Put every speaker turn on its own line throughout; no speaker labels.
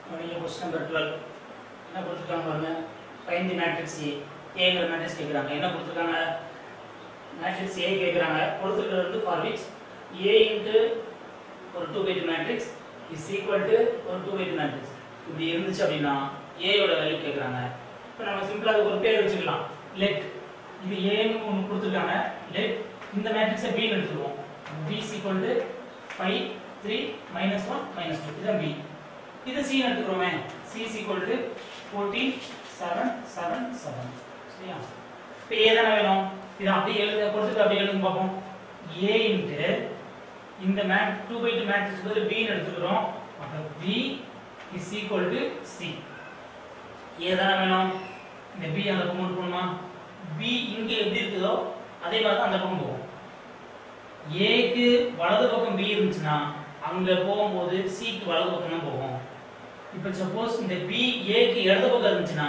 Question number 12. என்ன கொடுத்துருக்காங்க பாருங்க. Find the matrix A. Aங்கிற மேட்ரிக்ஸ் கேக்குறாங்க. என்ன கொடுத்துருக்காங்க? மேட்ரிக்ஸ் A கேக்குறாங்க. கொடுத்துருக்கிறது for which A into ஒரு 2 by 2 matrix is equal to ஒரு 2 by 2 matrix. இப்படி இருந்துச்சு அப்படினா A யோட வேல்யூ கேக்குறாங்க. இப்போ நம்ம சிம்பிளா ஒரு பேர் வச்சுக்கலாம். Let இது A ன்னு ஒன்னு கொடுத்துருக்காங்க. Let இந்த மேட்ரிக்ஸை B ன்னு எடுத்துக்குவோம். B is equal to 5 3 minus 1 minus 2 இதுதான் B. இது C ன்னு எடுத்துக்கிறோமே. C is equal to 14 7 7 7 சரியா? இப்போ A தான வேணும். இத அப்படியே எழுத கொடுத்துட்டு அப்படியே எழுதுங்க பாப்போம். A into இந்த 2 by 2 மேட்ரிக்ஸ் பதிலா B ன்னு எடுத்துக்கிறோம். அப்ப B is equal to C. A தான வேணும். இந்த B அந்த பக்கம் கொண்டு போணுமா? B இங்க எப்படி இருக்குதோ அதே மாதிரி தான் அந்த பக்கம் போகும். A க்கு வலது பக்கம் B இருந்துச்சுனா அங்க போகும்போது C க்கு வலது பக்கம் தான் போகும். இப்போ சப்போஸ் இந்த B A க்கு இடது பக்கம் இருந்துச்சுனா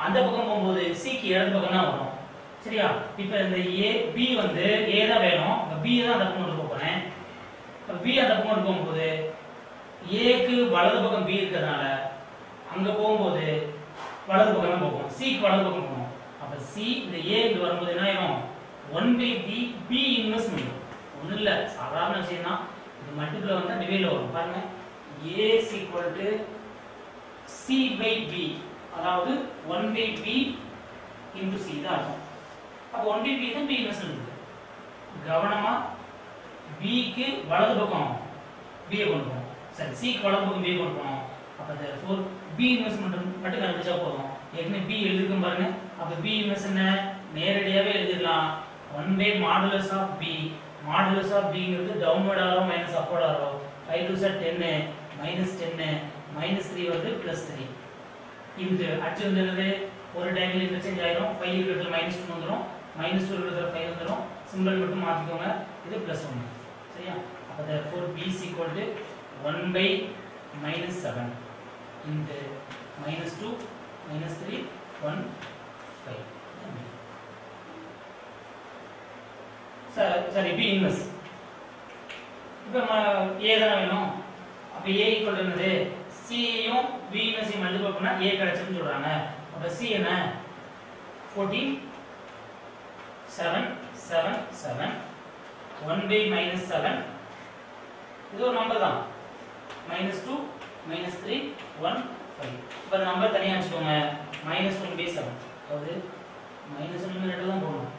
அந்த பக்கம் போகும்போது C க்கு இடது பக்கம் தான் வரும். சரியா? இப்போ இந்த A B வந்து A தான் வேணும். அப்ப B தான் அந்த பக்கம் கொண்டு போறேன். அப்ப B அந்த பக்கம் கொண்டு போகும்போது A க்கு வலது பக்கம் B இருக்கறனால அங்க போகும்போது வலது பக்கம் தான் போகும். C க்கு வலது பக்கம் போகும். அப்ப C இந்த A க்கு வரும்போது என்ன ஆகும்? 1 by B இன்வெர்ஸ் பண்ணும். ஒண்ணும் இல்ல சாதாரண விஷயம் தான். இது மல்டிபிள் வந்தா டிவைட்ல வரும். பாருங்க A is equal to C by B அதாவது 1 by B into C தான் இருக்கும். அப்ப 1 by B தான் B இன்வெர்ஸ் இருக்கு. கவனமா B க்கு வலது பக்கம் B ஐ கொண்டு போறோம். சரி C க்கு வலது பக்கம் B கொண்டு போறோம். அப்ப therefore B இன்வெர்ஸ் மட்டும் கண்டுபிடிச்சா போதும். ஏற்கனவே B எழுதிருக்கோம் பாருங்க. அப்ப B இன்வெர்ஸ் என்ன? நேரடியாவே எழுதிடலாம். 1 by modulus of B. Modulus of B ங்கிறது downward arrow minus upward arrow. 5 to 10 minus 10 minus 3 வருது plus 3. இந்த அச்சு வந்து ஒரு டைம்ல இன்டர்சேஞ்ச் ஆயிடும். 5 இருக்கிறதுல minus 2 வந்துரும். minus 2 இருக்கிறதுல 5 வந்துரும். சிம்பல் மட்டும் மாத்திக்கோங்க. இது plus 1. சரியா? அப்ப therefore B is equal to 1 by minus 7 into minus 2 minus 3 1 5. சரி B இன்வெர்ஸ். இப்போ A தான வேணும். அப்ப A ஈக்குவல் என்னது? C யும் B இன்வெர்ஸ் மல்டிபிள் பண்ணா A கிடைச்சுன்னு சொல்றாங்க. அப்ப C என்ன? 14 7 7 7 1 by minus 7 இது ஒரு நம்பர் தான். minus 2 minus 3 1 5. இப்ப நம்பர் தனியா வச்சுக்கோங்க. minus 1 by 7. அதாவது minus 1 ரெண்டு தான் போடணும்.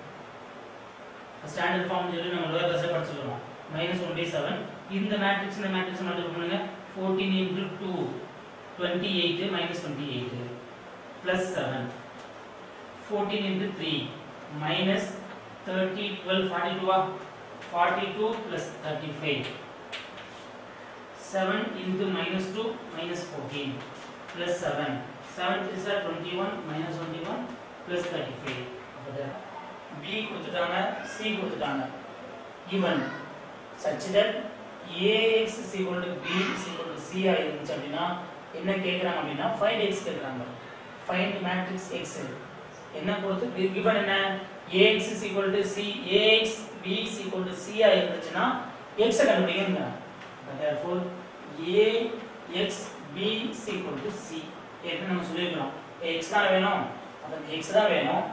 ஸ்டாண்டர்ட் ஃபார்ம் சொல்லி நம்ம லோயர் கிளாஸ்ல படிச்சிருக்கோம். minus 1 by 7 இந்த மேட்ரிக்ஸ் மல்டிபிள் பண்ணுங்க. 14 into 2 28 minus 28 plus 7 14 into 3 minus 30 12 42 42 plus 35 7 into minus 2 minus 14 plus 7 7 is 21 minus 21 plus 35 அப்ப B கொடுத்துட்டாங்க C கொடுத்துட்டாங்க. given such that Ax is equal to B is equal to C ஆ இருந்துச்சு அப்படினா என்ன கேக்குறாங்க அப்படினா find x கேக்குறாங்க. find matrix x என்ன கொடுத்து given என்ன Ax is equal to C Ax B is equal to C ஆ இருந்துச்சுனா x கண்டுபிடிங்க. therefore Ax B is equal to C என்ன நம்ம சொல்லிருக்கோம். x தான் வேணும். அப்ப x தான் வேணும்.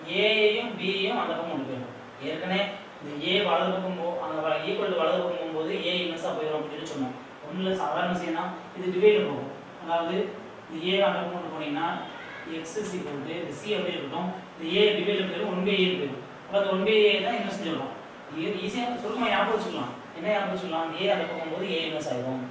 A யையும் B யையும் அந்த பக்கம் கொண்டு போறோம். ஏற்கனவே இந்த A வலது பக்கம் அங்க ஈக்குவல் டு வலது பக்கம் போகும்போது A இன்வெர்ஸா போயிடும் அப்படினு சொன்னோம். ஒண்ணுல சாதாரண விஷயம்னா இது டிவைட் போகும். அதாவது இந்த A அந்த பக்கம் கொண்டு போனீங்கன்னா x is equal to இந்த C அப்படியே இருக்கும். இந்த A டிவைட் பண்ணி 1 by A இருக்கும். அப்ப அந்த 1 by A தான் இன்வெர்ஸ் சொல்றோம். இது ஈஸியா சுருக்கமா ஞாபகம் வச்சுக்கலாம். என்ன ஞாபகம் வச்சுக்கலாம்? A அந்த பக்கம் போகும்போது A இன்வெர்ஸ் ஆயிடும்.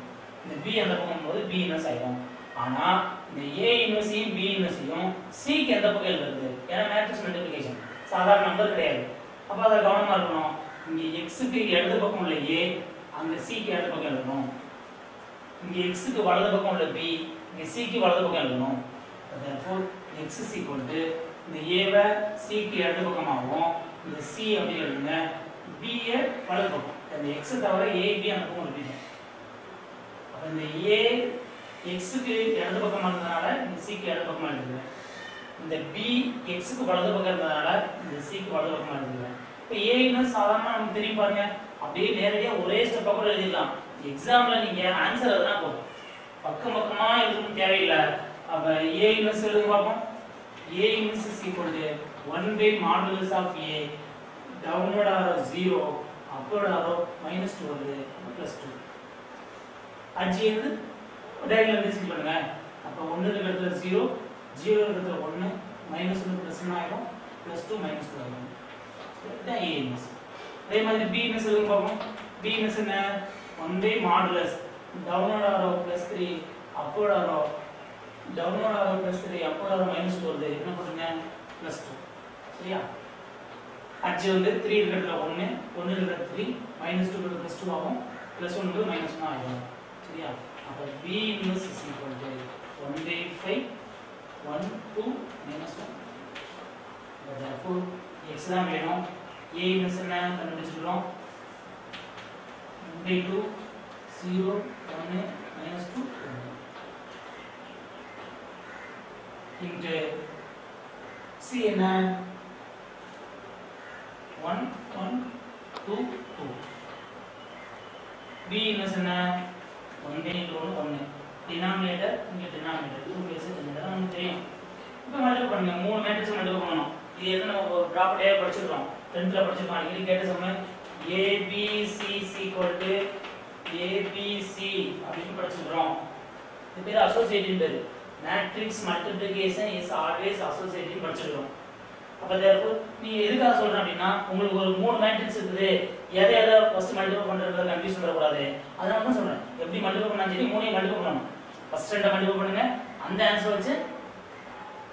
இந்த B அந்த பக்கம் போகும்போது B இன்வெர்ஸ் ஆயிடும். ஆனா இந்த A இன்வெர்ஸையும் B இன்வெர்ஸையும் C க்கு எந்த பக்கம் எழுதுறது? ஏன்னா மேட்ரிக்ஸ் மல்டிப்ளிகேஷன் சாதாரண நம்பர் கிடையாது. அப்ப அத கவனமா இருக்கணும். இங்க x க்கு இடது பக்கம் உள்ள A அங்க C க்கு இடது பக்கம் எழுதணும். இங்க x க்கு வலது பக்கம் உள்ள B இங்க C க்கு வலது பக்கம் எழுதணும். therefore x is equal to இந்த A வை C க்கு இடது பக்கமாவும் இந்த C அப்படி எழுதுங்க. B ய வலது பக்கம். இந்த x தவிர A B அந்த பக்கம் எழுதிட்டேன். அப்ப இந்த A x க்கு இடது பக்கமா இருந்தனால இந்த C க்கு இடது பக்கமா எழுதுறேன். இந்த B x க்கு வலது பக்கம் இருந்தனால இந்த C க்கு வலது பக்கமா எழுதுறேன். இப்போ A இன்வெர்ஸ் சாதாரணமா நமக்கு தெரியும் பாருங்க. அப்படியே நேரடியா ஒரே ஸ்டெப்பா கூட எழுதிடலாம். எக்ஸாம்ல நீங்க ஆன்சர் எழுதுனா போதும். பக்கம் பக்கமா எழுதணும் தேவையில்லை. அப்ப A இன்வெர்ஸ் எழுதுங்க பாப்போம். A inverse is equal to 1 by modulus of A, downward arrow 0, upward arrow -2 வருது plus 2. அஜி வந்து டயகனல் டிஸ்ட் பண்ணுங்க. அப்ப 1 க்கு அடுத்து 0, 0 க்கு அடுத்து 1, -1 plus 1 ஆகும், +2 -2 ஆகும். இதுதான் A inverse. அதே மாதிரி B inverse எழுதுங்க பாப்போம். B inverse என்ன? 1 by modulus downward arrow +3, upward arrow downward arrow +3, upward arrow -2 வருது. என்ன பண்ணுங்க? +2. சரியா? அஜி வந்து 3 க்கு அடுத்து 1, 1 க்கு அடுத்து 3, -2 க்கு அடுத்து +2 ஆகும், +1 க்கு -1 ஆகும். சரியா? அப்ப B inverse is equal to 1 by 5, 1, 2, -1. therefore x தான் வேணும். A inverse என்ன கண்டுபிடிச்சிட்டோம்? 1 by 2, 0, 1, -2, 1. into C என்ன? 1, 1, 2, 2. B inverse என்ன? 1 by 1, 1. denominator இங்க denominator 2 base denominator நமக்கு தெரியும். இப்போ மல்டிப்ளை பண்ணுங்க. மூணு மேட்ரிக்ஸ் மல்டிப்ளை பண்ணனும். இது எது நம்ம ஒரு ப்ராப்பர்ட்டியா படிச்சிருக்கோம். 10th ல படிச்சிருக்கோம். அடிக்கடி கேட்ட சம ABC ABC அப்படின்னு படிச்சிருக்கோம். இது பேர் அசோசியேட்டிவ் பேர். Matrix multiplication is always associative படிச்சிருக்கோம். அப்ப therefore நீங்க எதுக்காக சொல்றேன் அப்படின்னா உங்களுக்கு ஒரு மூணு மேட்ரிக்ஸ் இருக்குது. எதை ஃபர்ஸ்ட் மல்டிப்ளை பண்றதுல கன்ஃபியூஸ் பண்ண கூடாது. அதனால தான் சொல்றேன். எப்படி மல்டிப்ளை பண்ணா சரி மூணையும் மல்டிப்ளை பண்ணணும். ஃபர்ஸ்ட் ரெண்ட மல்டிப்ளை பண்ணுங்க. அந்த ஆன்சர் வச்சு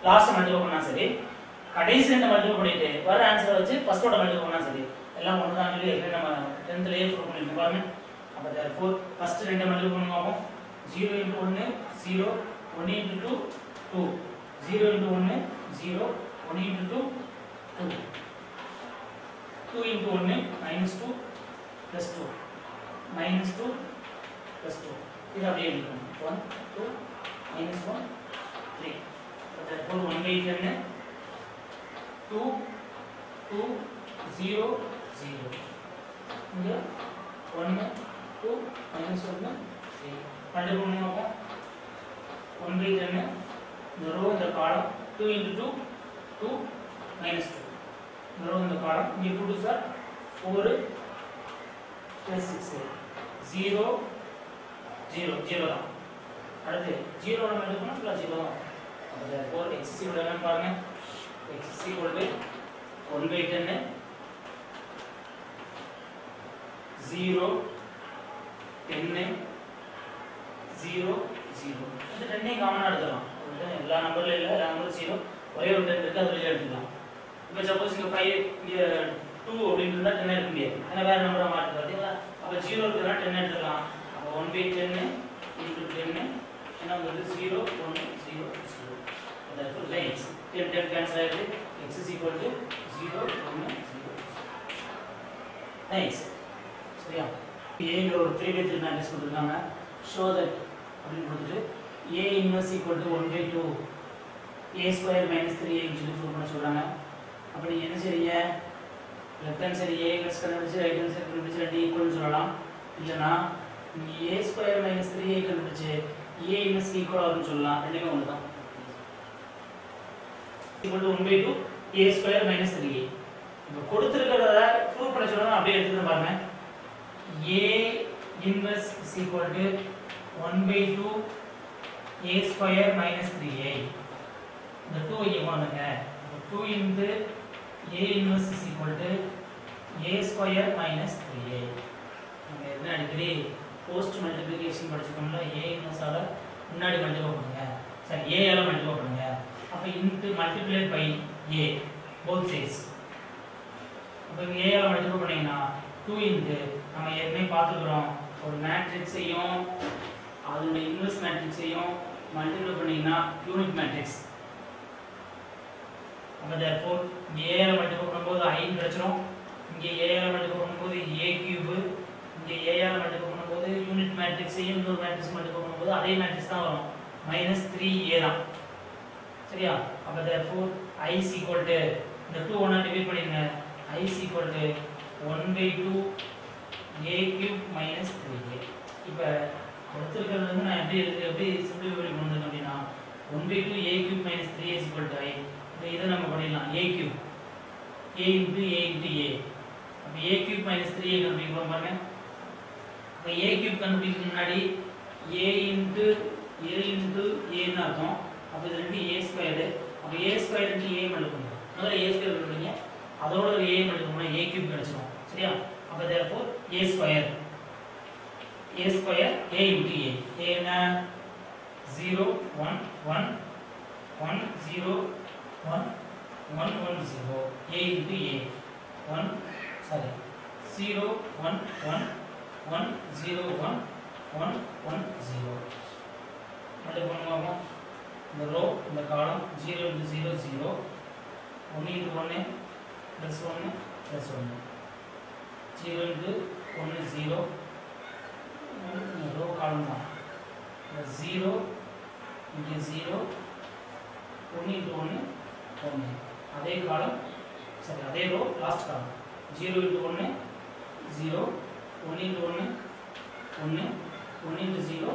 லாஸ்ட் மல்டிப்ளை பண்ணா சரி. கடைசி ரெண்ட மல்டிப்ளை பண்ணிட்டு வர ஆன்சர் வச்சு ஃபர்ஸ்டோட மல்டிப்ளை பண்ணா சரி. எல்லாம் ஒண்ணு தான் சொல்லி நம்ம 10th லயே ப்ரூவ் பண்ணிருக்கோம் பாருங்க. அப்ப therefore ஃபர்ஸ்ட் ரெண்ட மல்டிப்ளை பண்ணுவோம். 0 * 1 0, 1 * 2 2, 0 * 1 0, 1 * 2 2, 2 * 1 -2 plus 2, -2 plus 2. இது அப்படியே எழுதிக்கணும். 1 2 -1 3. therefore 1 by 10 2 2 0 0. இங்க 1 2 -1 3. மல்டிப்ளை பண்ணுவோம். 1 by 10 the row in the column 2 * 2 2 -2. the row in the column here 2 is 4 plus 6 0 0 0 தான். அடுத்து 0 ல மல்டிப்ளை பண்ணா 0 தான். அப்ப therefore x ஈக்குவல் என்னன்னு பாருங்க. x equal 1 by 10 0 10 0 0. இது ரெண்டையும் காமனா எடுத்துக்கலாம். எல்லா நம்பர்ல இல்ல, எல்லா நம்பரும் 0, ஒரே ஒரு 10 இருக்கு, அதுல எடுத்துக்கலாம். இப்போ சப்போஸ் இங்க 5 இங்க 2 அப்படினு இருந்தா 10 எடுக்க முடியாது. ஏன்னா வேற நம்பரா மாத்தி பாத்தீங்களா? அப்ப 0 இருக்குனா 10 எடுத்துக்கலாம். அப்ப 1 by 10 into 10 என்ன வந்து 0 1 0 0. therefore x 10 10 cancel ஆயிடுது. x is equal to 0 1 0. nice. சரியா? A ங்கிற ஒரு 3 by 3 மேட்ரிக்ஸ் கொடுத்திருக்காங்க. show that அப்படினு கொடுத்துட்டு A inverse equal to 1 by 2 A square minus 3A ன்னு சொல்லி ப்ரூவ் பண்ண சொல்றாங்க. அப்ப நீங்க என்ன செய்றீங்க? Left hand side A inverse கண்டுபிடிச்சு ரைட் ஹேண்ட் சைடு கண்டுபிடிச்சு ரெண்டு ஈக்குவல்னு சொல்லலாம். இல்லனா நீங்க A square minus 3A கண்டுபிடிச்சு A inverse ஈக்குவல் ஆகும்னு சொல்லலாம். ரெண்டுமே ஒண்ணுதான். equal to 1 by 2 A square minus 3A. இப்போ கொடுத்திருக்கிறத ப்ரூவ் பண்ண சொல்றாங்க. அப்படியே எடுத்துட்டு பாருங்க. A inverse is equal to 1 by 2 A square minus 3A. இந்த 2 இங்க போடுங்க. 2 into A inverse is equal to A square minus 3A. நம்ம என்ன அடிக்கடி போஸ்ட் மல்டிப்ளிகேஷன் படிச்சிருக்கோம்ல. A inverse ஆல முன்னாடி மல்டிப்ளை பண்ணுங்க. சரி A ஆல மல்டிப்ளை பண்ணுங்க. அப்ப into multiplied by A both sides. அப்ப இங்க A ஆல மல்டிப்ளை பண்ணீங்கன்னா 2 into நம்ம ஏற்கனவே பார்த்துக்கிறோம். ஒரு மேட்ரிக்ஸையும் அதோட இன்வெர்ஸ் மேட்ரிக்ஸையும் மல்டிப்ளை பண்ணீங்கன்னா யூனிட் மேட்ரிக்ஸ். அப்ப therefore இங்க A ஆல மல்டிப்ளை பண்ணும்போது I கிடைச்சிரும். இங்க A ஆல மல்டிப்ளை பண்ணும்போது A கியூப். இங்க A ஆல மல்டிப்ளை பண்ணும்போது யூனிட் மேட்ரிக்ஸையும் இன்னொரு மேட்ரிக்ஸ் மல்டிப்ளை பண்ணும்போது அதே மேட்ரிக்ஸ் தான் வரும். -3A தான். சரியா? அப்ப therefore I is equal to இந்த 2 ஒண்ணா டிவைட் பண்ணிடுங்க. I is equal to 1 by 2 A cube minus 3A. இப்ப கொடுத்திருக்கிறது வந்து நான் எப்படி சிம்பிளிஃபை பண்ணுறது அப்படின்னா 1/2 a cube minus 3a is equal to I. இதை நம்ம பண்ணிடலாம் a cube a into a into a. அப்ப a cube minus 3a கண்டுபிடிக்கிறோம் பாருங்க. அப்ப a cube கண்டுபிடிக்க முன்னாடி a into a ன்னு அர்த்தம். அப்ப இது ரெண்டு a ஸ்கொயர்டு. அப்ப a square into a multiple பண்ணுங்க. முதல்ல a ஸ்கொயர் கண்டுபிடிங்க. அதோட ஒரு a மல்டிபிள் பண்ணா a cube கிடைச்சிடும். சரியா? அப்ப therefore a square a into a. a என்ன 0 1 1 1 0 1 1 1 0 a into a 1 sorry 0 1 1 1 0 1 1 1 0 multiple பண்ணுவோம். இந்த ரோ இந்த காலம் 0 into 0 0 1 into 1 plus 1 plus 1 0 into 1 0 row காலம் தான் 0 into 0 1 into 1 1 அதே காலம் சரி அதே row last column 0 into 1 0 1 into 1 1 1 into 0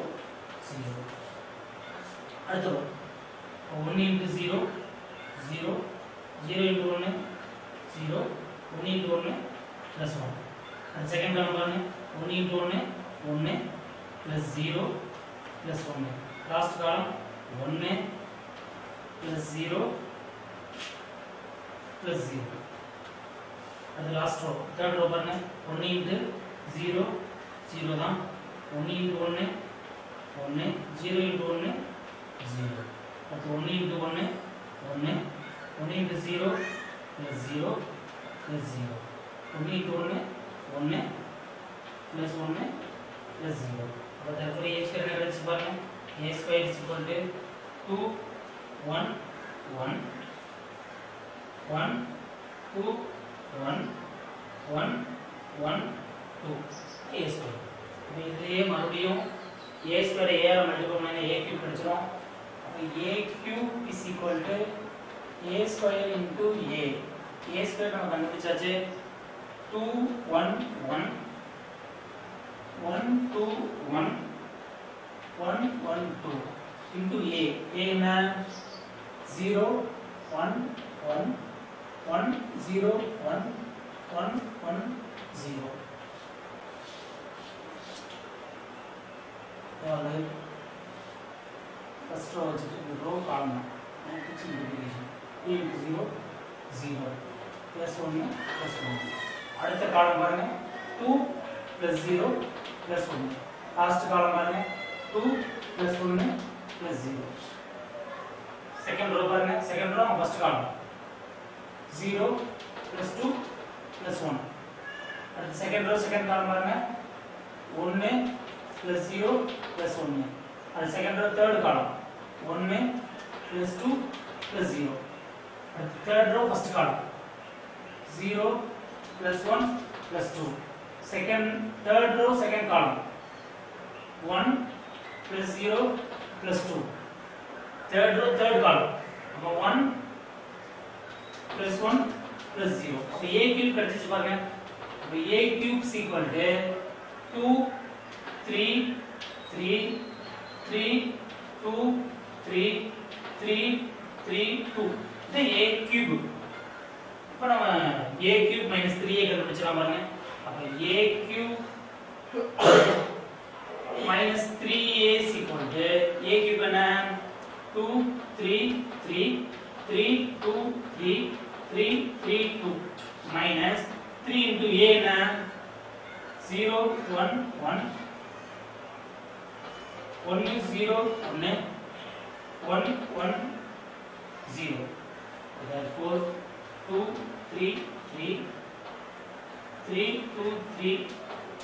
0 அடுத்த row 1 into 0 0 0 into 1 0 1 into 1 plus 1 and second காலம் பாருங்க 1 into 1 1 plus 0 plus 1 last column 1 plus 0 plus 0 and the last row third row பாருங்க 1 into 0 0 தான் 1 into 1 1 0 into 1 0 அடுத்து 1 into 1 1 1 into 0 plus 0 plus 0 1 into 1 1 plus 1 plus 0 but therefore a square என்ன கிடைச்சு பாருங்க a square is equal to 2 1 1 1 2 1 1 1 2 a square இப்போ இதுலயே மறுபடியும் a square a ஆல மல்டிபிள் பண்ணா a cube கிடைச்சிரும் அப்ப a cube is equal to a square into a square நம்ம கண்டுபிடிச்சாச்சு 2 1 1 1 2 1 1 1 2 into a என்ன 0 1 1 1 0 1 1 1 0 அதாவது ஃபர்ஸ்ட் ரோ வச்சுட்டு இந்த row column multiplication a into 0 0 plus 1 plus 1 அடுத்த காலம் பாருங்க 2 plus 0 plus 1 last column பாருங்க 2 plus 1 plus 0 second row பாருங்க second row first column 0 plus 2 plus 1 அடுத்து second row second column பாருங்க 1 plus 0 plus 1 அடுத்து second row third column 1 plus 2 plus 0 அடுத்து third row first column 0 plus 1 plus 2 third row second column 1 plus 0 plus 2 third row third column அப்ப 1 plus 1 plus 0 அப்ப a cube கிடைச்சிச்சு பாருங்க அப்ப a cube is equal to 2 3 3 3 2 3 3 3 2 இது a cube இப்ப நம்ம a cube minus 3a கண்டுபிடிச்சலாம் பாருங்க அப்ப a cube minus 3a is equal to a cube என்ன 2 3 3 3 2 3 3 3 2 minus 3 into a என்ன 0 1 1 1 0 1 1 1 0 therefore 2 3 3 3 2 3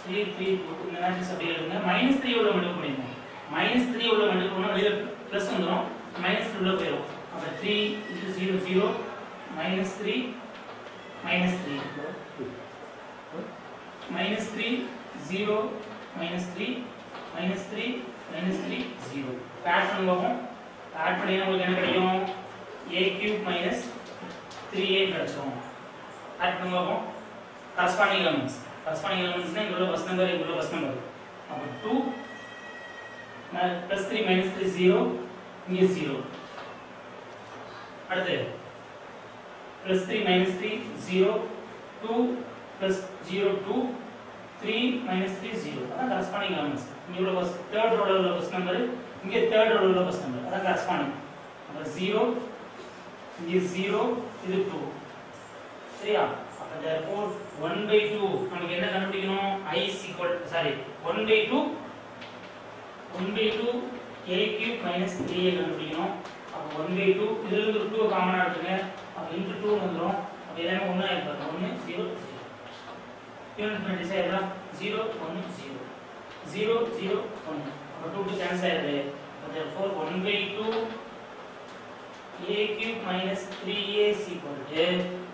3 3 2 இந்த மேட்ரிக்ஸ் அப்படியே எழுதுங்க -3 உள்ள மல்டிபிள் பண்ணிடுங்க -3 உள்ள மல்டிபிள் பண்ணா வெளிய பிளஸ் வந்துரும் -3 உள்ள போயிடும் அப்ப 3 0 0 -3 -3 -3 0 -3 -3 -3 0 ஆட் பண்ணுவோம் ஆட் பண்ணினா உங்களுக்கு என்ன கிடைக்கும் a cube minus 3a கிடைச்சிரும் ஆட் பண்ணுவோம் corresponding elements னா இங்க உள்ள ஃபர்ஸ்ட் நம்பர் இங்க உள்ள ஃபர்ஸ்ட் நம்பர் அப்ப 2 +3 -3 0 இங்க 0 அடுத்து +3 -3 0 2 +0 2 3 -3 0 அதான் கரஸ்பாண்டிங் எலிமெண்ட்ஸ் இங்க உள்ள ஃபர்ஸ்ட் தேர்ட் ரோல உள்ள ஃபர்ஸ்ட் நம்பர் இங்க தேர்ட் ரோல உள்ள ஃபர்ஸ்ட் நம்பர் அதான் கரஸ்பாண்டிங் அப்ப 0 இங்க 0 இது 2 சரியா அப்ப therefore 1/2 நமக்கு என்ன கண்டுபிடிக்கணும் I is equal sorry 1/2 a cube minus 3a கண்டுபிடிக்கணும் அப்ப 1/2 இதுல இருந்து 2 காமனா எடுத்துங்க அப்ப into 2 வந்துரும் அப்ப எல்லாமே ஒண்ணா இருக்கும் 1 0 0 யூனிட் மெட்ரிக்ஸ் எல்லாம் 0 1 0 0 0 1 அப்ப 2 கேன்சல் ஆயிடுது அப்ப therefore 1/2 a cube minus 3a is equal to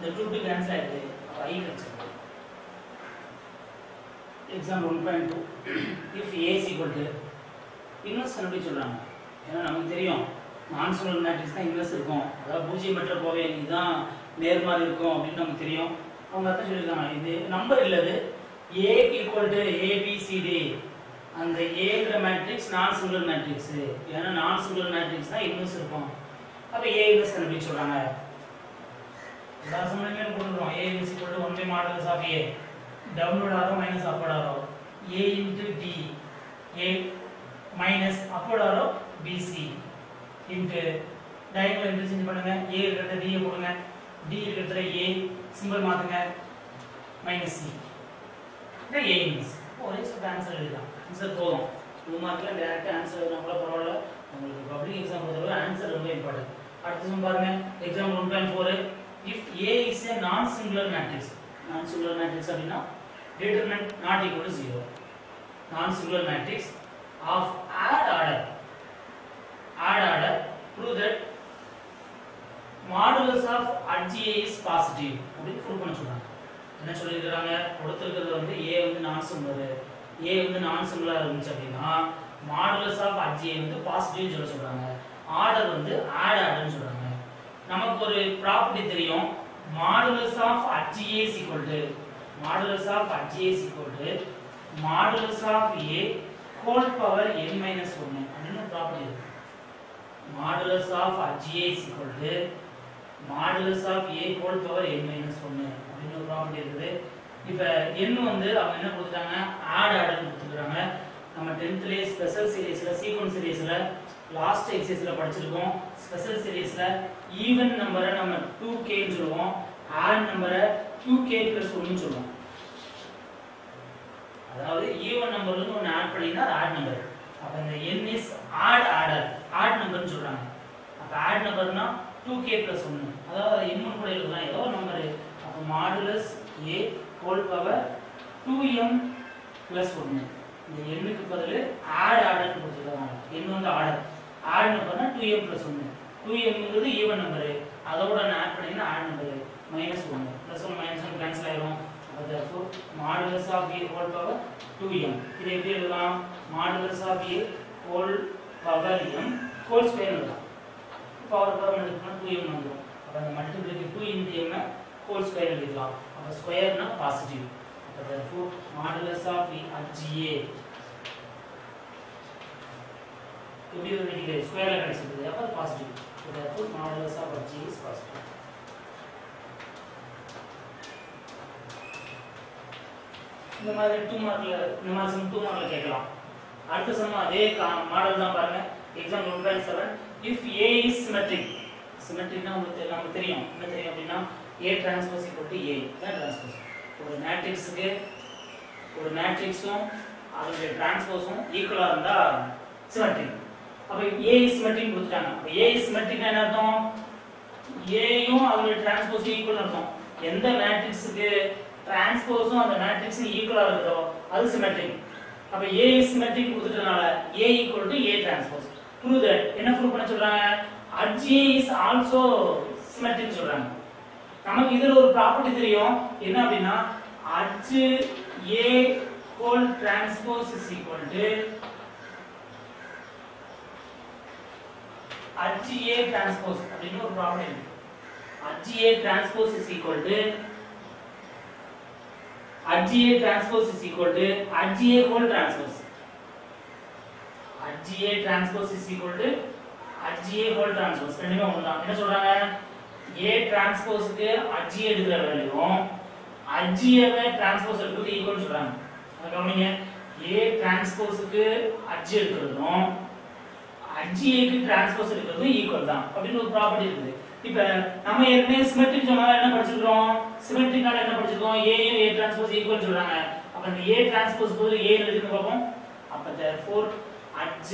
the 2 cancel ஆயிடுது அப்ப I கிடைச்சது example 1.2 if a is equal to inverse கண்டுபிடி சொல்றாங்க ஏன்னா நமக்கு தெரியும் நான் சிங்குலர் மேட்ரிக்ஸ் தான் இன்வெர்ஸ் இருக்கும் அதாவது பூஜ்ஜியமற்ற கோவை இதுதான் நேர்மாறு இருக்கும் அப்படின்னு நமக்கு தெரியும் அவங்க அதான் சொல்லிருக்காங்க இது நம்பர் இல்லது a equal to a b c d அந்த aங்கற மேட்ரிக்ஸ் நான் சிங்குலர் மேட்ரிக்ஸ் ஏன்னா நான் சிங்குலர் மேட்ரிக்ஸ் தான் இன்வெர்ஸ் இருக்கும் அப்ப a இன்வெர்ஸ் கண்டுபிடி சொல்றாங்க எல்லா சமயங்களும் போடுறோம் a is equal to 1 by modulus of a downward arrow minus upward arrow a into d a minus upward arrow bc into diagonal interchange பண்ணுங்க a இருக்கிறத d போடுங்க d இருக்கிறத a சிம்பல் மாத்துங்க minus c இந்த a inverse ஒரே step answer எழுதலாம் answer போதும் 2 மார்க்ல direct answer எழுதினா கூட பரவாயில்லை உங்களுக்கு பப்ளிக் எக்ஸாம் பொறுத்தவரை ஆன்சர் ரொம்ப இம்பார்ட்டன்ட் அடுத்து சம் பாருங்க example 1.4 if a is a non singular matrix அப்படினா determinant not equal to 0 non singular matrix of odd order prove that modulus of adja is positive அப்படி ப்ரூவ் பண்ண சொல்றாங்க என்ன சொல்லிருக்காங்க கொடுத்திருக்கிறது வந்து a வந்து நான் சிங்குலர் a வந்து நான் சிங்குலரா இருந்துச்சு அப்படினா modulus of adja வந்து பாசிட்டிவ் சொல்றாங்க ஆர்டர் வந்து ஆட் ஆர்டர்னு சொல்றாங்க நமக்கு ஒரு ப்ராப்பர்ட்டி தெரியும் modulus of adja is equal to modulus of a whole power n minus 1 அப்படின property இருக்கு modulus of adja is equal to modulus of a whole power n minus 1 அப்படின property இருக்குது இப்போ n வந்து அவங்க என்ன கொடுத்தாங்க ஆட் ஆர்டர் கொடுத்துறாங்க நம்ம 10th லே special சீரிஸ்ல sequence சீரிஸ்ல last எக்ஸர்சைஸ்ல படிச்சிருக்கோம் ஸ்பெஷல் சீரிஸ்ல ஈவன் நம்பரை நம்ம 2k ன்னு சொல்லுவோம் ஆட் நம்பரை 2k + 1 ன்னு சொல்லுவோம் அதாவது ஈவன் நம்பர்ல இருந்து ஒன்னு ஆட் பண்ணினா அது ஆட் நம்பர் அப்ப இந்த n is odd order odd நம்பர்னு சொல்றாங்க அப்ப ஆட் நம்பர்னா 2k + 1 அதாவது n கூட எழுதலாம் ஏதோ நம்பர் அப்ப modulus a whole power 2m + 1 இந்த n க்கு பதிலா ஆட் ஆர்டர் கொடுத்துருக்காங்க n வந்து ஆர்டர் ஆட் நம்பர்னா 2m + 1 2m ங்கிறது ஈவன் நம்பர் அதோட நான் ஆட் பண்ணினா ஆட் நம்பர் -1 +1 -1 கேன்சல் ஆயிடும் அப்ப therefore modulus of a whole power 2m இது எப்படி எழுதலாம் modulus of a whole power m whole square எழுதலாம் பவர் பவர் எடுத்தா 2m வந்துரும் அப்ப அந்த multiplicate 2 into m whole square எழுதலாம் அப்ப ஸ்கொயர்னா பாசிட்டிவ் அப்ப therefore modulus of a adja எப்படி எழுதிட்டீங்க ஸ்கொயர்ல கிடைச்சது அப்ப positive so therefore modulus of adja is positive இந்த மாதிரி 2 மார்க்ல இந்த மாதிரி சம் 2 மார்க்ல கேட்கலாம் அடுத்த சம் அதே மாடல் தான் பாருங்க example 1.7 if a is symmetric symmetricனா உங்களுக்கு நமக்கு தெரியும் என்ன தெரியும் அப்படினா a transpose = a தான் transpose ஒரு மேட்ரிக்ஸும் அதோட டிரான்ஸ்போஸும் ஈக்குவலா இருந்தா சிமெட்ரிக் அப்ப a is symmetric கொடுத்துட்டாங்க அப்ப a is symmetric என்ன அர்த்தம் a யும் அதோட டிரான்ஸ்போஸ் ஈக்குவல் அர்த்தம் எந்த மேட்ரிக்ஸ்க்கு டிரான்ஸ்போஸும் அந்த மேட்ரிக்ஸும் ஈக்குவலா இருக்குதோ அது சிமெட்ரிக் அப்ப a is symmetric கொடுத்துட்டனால a = a transpose prove that என்ன ப்ரூவ் பண்ண சொல்றாங்க adja is also symmetric சொல்றாங்க நமக்கு இதுல ஒரு ப்ராப்பர்ட்டி தெரியும் என்ன அப்படினா adja whole transpose is equal to adja transpose அப்படின ஒரு ப்ராப்பர்ட்டி இருக்கு adja transpose is equal to adja transpose is equal to adja whole transpose HA transpose is equal to HA whole transpose ரெண்டுமே ஒண்ணுதான். என்ன சொல்றாங்க? A transpose க்கு HA எடுக்கிற வேல்யூவும் HA வை transpose எடுக்கிறது ஈக்குவல் சொல்றாங்க. அத கவனிங்க. A transpose க்கு HA எடுக்கிறதும் HA க்கு transpose எடுக்கிறதும் ஈக்குவல் தான் அப்படின ஒரு ப்ராப்பர்ட்டி இருக்குது. இப்போ நம்ம ஏற்கனவே சிமெட்ரிக் சொன்னா என்ன படிச்சிருக்கோம்? சிமெட்ரிக்னால என்ன படிச்சிருக்கோம்? A யும் A transpose ஈக்குவல் சொல்றாங்க. அப்ப இந்த A transpose பதிலா A எழுதிட்டு பாப்போம். அப்ப therefore H